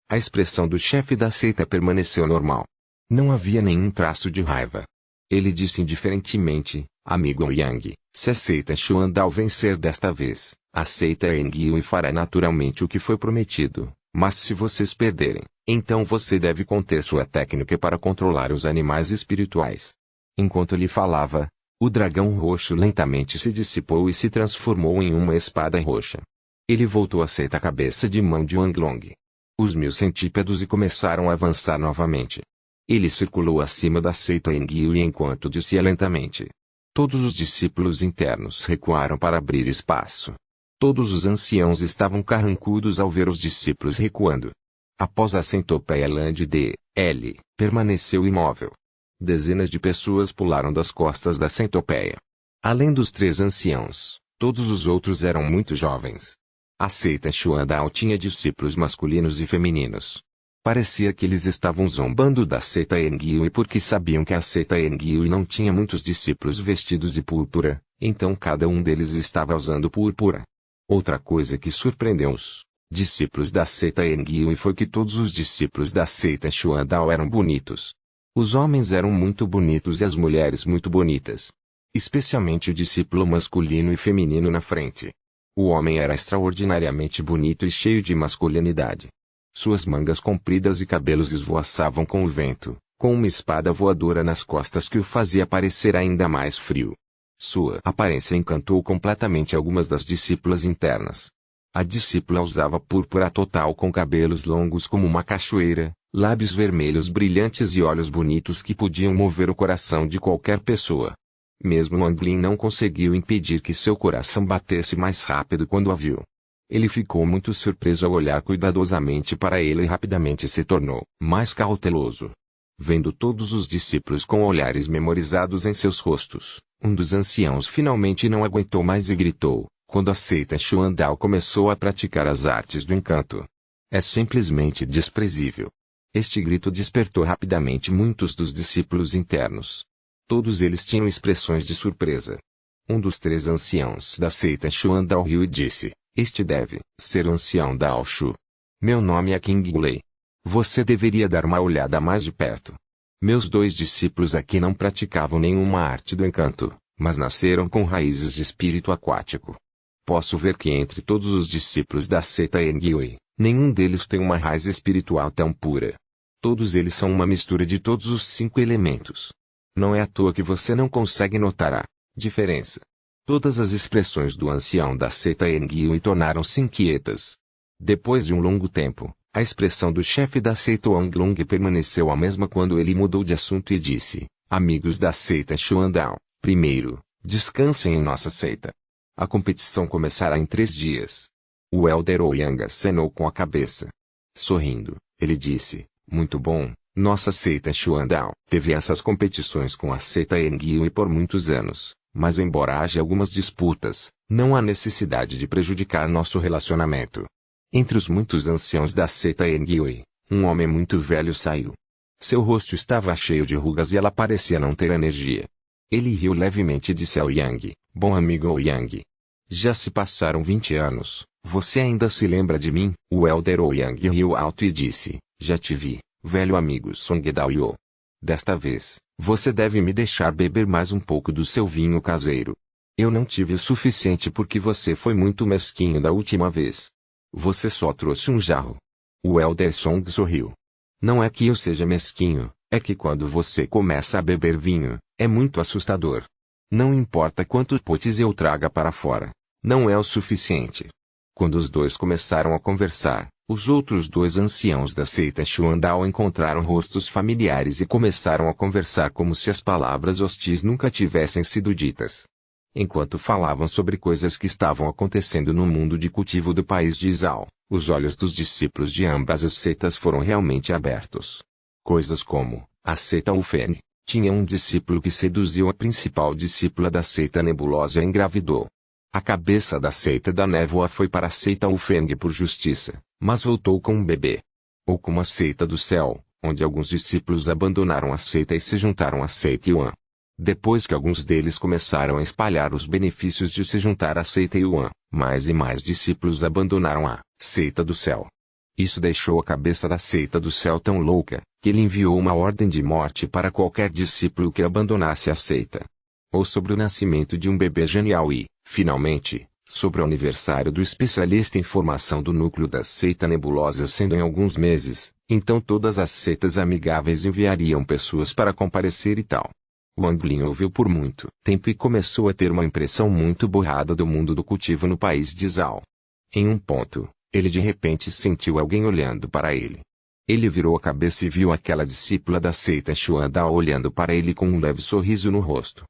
A expressão do chefe da seita permaneceu normal. Não havia nenhum traço de raiva. Ele disse indiferentemente: amigo Yang, se a seita Xuandao vencer desta vez, a seita Enguiu fará naturalmente o que foi prometido. Mas se vocês perderem, então você deve conter sua técnica para controlar os animais espirituais. Enquanto ele falava, o dragão roxo lentamente se dissipou e se transformou em uma espada roxa. Ele voltou a seita a cabeça de mão de Wanglong. Os 1000 centípedos e começaram a avançar novamente. Ele circulou acima da seita Enguiu enquanto dizia lentamente. Todos os discípulos internos recuaram para abrir espaço. Todos os anciãos estavam carrancudos ao ver os discípulos recuando. Após a centopeia Land D.L. permaneceu imóvel. Dezenas de pessoas pularam das costas da centopeia. Além dos 3 anciãos, todos os outros eram muito jovens. A seita Xuandao tinha discípulos masculinos e femininos. Parecia que eles estavam zombando da seita Enguiu porque sabiam que a seita Enguiu não tinha muitos discípulos vestidos de púrpura, então cada um deles estava usando púrpura. Outra coisa que surpreendeu os discípulos da seita Enguiu foi que todos os discípulos da seita Xuandao eram bonitos. Os homens eram muito bonitos e as mulheres muito bonitas. Especialmente o discípulo masculino e feminino na frente. O homem era extraordinariamente bonito e cheio de masculinidade. Suas mangas compridas e cabelos esvoaçavam com o vento, com uma espada voadora nas costas que o fazia parecer ainda mais frio. Sua aparência encantou completamente algumas das discípulas internas. A discípula usava púrpura total com cabelos longos como uma cachoeira, lábios vermelhos brilhantes e olhos bonitos que podiam mover o coração de qualquer pessoa. Mesmo Wanglin não conseguiu impedir que seu coração batesse mais rápido quando a viu. Ele ficou muito surpreso ao olhar cuidadosamente para ele e rapidamente se tornou mais cauteloso. Vendo todos os discípulos com olhares memorizados em seus rostos, um dos anciãos finalmente não aguentou mais e gritou, quando a seita Xuandao começou a praticar as artes do encanto. É simplesmente desprezível. Este grito despertou rapidamente muitos dos discípulos internos. Todos eles tinham expressões de surpresa. Um dos 3 anciãos da seita Xuandao riu e disse, este deve ser o ancião da Alshu. Meu nome é King Gulei. Você deveria dar uma olhada mais de perto. Meus 2 discípulos aqui não praticavam nenhuma arte do encanto, mas nasceram com raízes de espírito aquático. Posso ver que entre todos os discípulos da seita Enguiu, nenhum deles tem uma raiz espiritual tão pura. Todos eles são uma mistura de todos os 5 elementos. Não é à toa que você não consegue notar a diferença. Todas as expressões do ancião da seita Enguiu tornaram-se inquietas. Depois de um longo tempo, a expressão do chefe da seita Wanglong permaneceu a mesma quando ele mudou de assunto e disse, amigos da seita Xuandao, primeiro, descansem em nossa seita. A competição começará em 3 dias. O elder Ouyang acenou com a cabeça. Sorrindo, ele disse, muito bom, nossa seita Xuandao teve essas competições com a seita Enguiu por muitos anos, mas embora haja algumas disputas, não há necessidade de prejudicar nosso relacionamento. Entre os muitos anciãos da seita Enguiu, um homem muito velho saiu. Seu rosto estava cheio de rugas e ela parecia não ter energia. Ele riu levemente e disse ao Yang, bom amigo Ouyang. Já se passaram 20 anos, você ainda se lembra de mim? O elder Ouyang riu alto e disse, Já te vi, velho amigo Song Dao-yo. Desta vez, você deve me deixar beber mais um pouco do seu vinho caseiro. Eu não tive o suficiente porque você foi muito mesquinho da última vez. Você só trouxe um jarro. O Elder Song sorriu. Não é que eu seja mesquinho, é que quando você começa a beber vinho, é muito assustador. Não importa quantos potes eu traga para fora, não é o suficiente. Quando os dois começaram a conversar, os outros dois anciãos da seita Xuandao encontraram rostos familiares e começaram a conversar como se as palavras hostis nunca tivessem sido ditas. Enquanto falavam sobre coisas que estavam acontecendo no mundo de cultivo do país de Izao, os olhos dos discípulos de ambas as seitas foram realmente abertos. Coisas como, a seita Ufene, tinha um discípulo que seduziu a principal discípula da seita Nebulosa e engravidou. A cabeça da seita da névoa foi para a seita Ufeng por justiça, mas voltou com um bebê. Ou como a seita do céu, onde alguns discípulos abandonaram a seita e se juntaram à seita Yuan. Depois que alguns deles começaram a espalhar os benefícios de se juntar à seita Yuan, mais e mais discípulos abandonaram a seita do céu. Isso deixou a cabeça da seita do céu tão louca, que ele enviou uma ordem de morte para qualquer discípulo que abandonasse a seita. Ou sobre o nascimento de um bebê genial e, finalmente, sobre o aniversário do especialista em formação do núcleo da seita nebulosa sendo em alguns meses, então todas as seitas amigáveis enviariam pessoas para comparecer e tal. Wang Lin ouviu por muito tempo e começou a ter uma impressão muito borrada do mundo do cultivo no país de Zhao. Em um ponto, ele de repente sentiu alguém olhando para ele. Ele virou a cabeça e viu aquela discípula da seita Xuandao olhando para ele com um leve sorriso no rosto.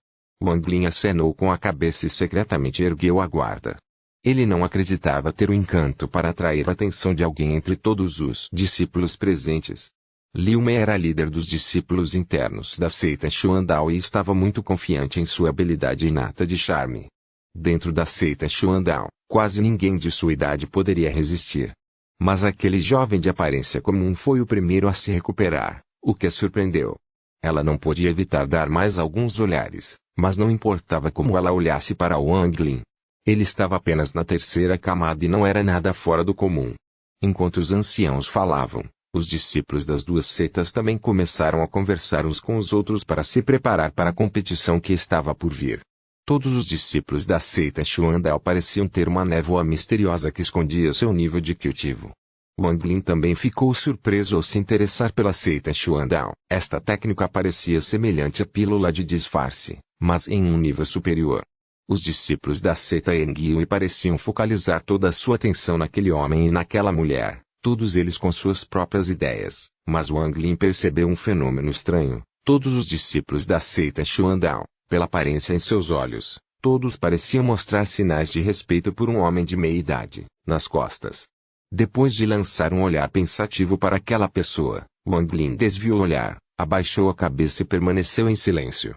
Wang Lin acenou com a cabeça e secretamente ergueu a guarda. Ele não acreditava ter o encanto para atrair a atenção de alguém entre todos os discípulos presentes. Liu Mei era líder dos discípulos internos da seita Xuandao e estava muito confiante em sua habilidade inata de charme. Dentro da seita Xuandao, quase ninguém de sua idade poderia resistir. Mas aquele jovem de aparência comum foi o primeiro a se recuperar, o que a surpreendeu. Ela não podia evitar dar mais alguns olhares, mas não importava como ela olhasse para Wang Lin. Ele estava apenas na terceira camada e não era nada fora do comum. Enquanto os anciãos falavam, os discípulos das duas seitas também começaram a conversar uns com os outros para se preparar para a competição que estava por vir. Todos os discípulos da seita Xuandao pareciam ter uma névoa misteriosa que escondia seu nível de cultivo. Wang Lin também ficou surpreso ao se interessar pela seita Xuandao. Esta técnica parecia semelhante à pílula de disfarce, mas em um nível superior. Os discípulos da seita Engyue pareciam focalizar toda a sua atenção naquele homem e naquela mulher, todos eles com suas próprias ideias, mas Wang Lin percebeu um fenômeno estranho. Todos os discípulos da seita Xuandao, pela aparência em seus olhos, todos pareciam mostrar sinais de respeito por um homem de meia idade, nas costas. Depois de lançar um olhar pensativo para aquela pessoa, Wang Lin desviou o olhar, abaixou a cabeça e permaneceu em silêncio.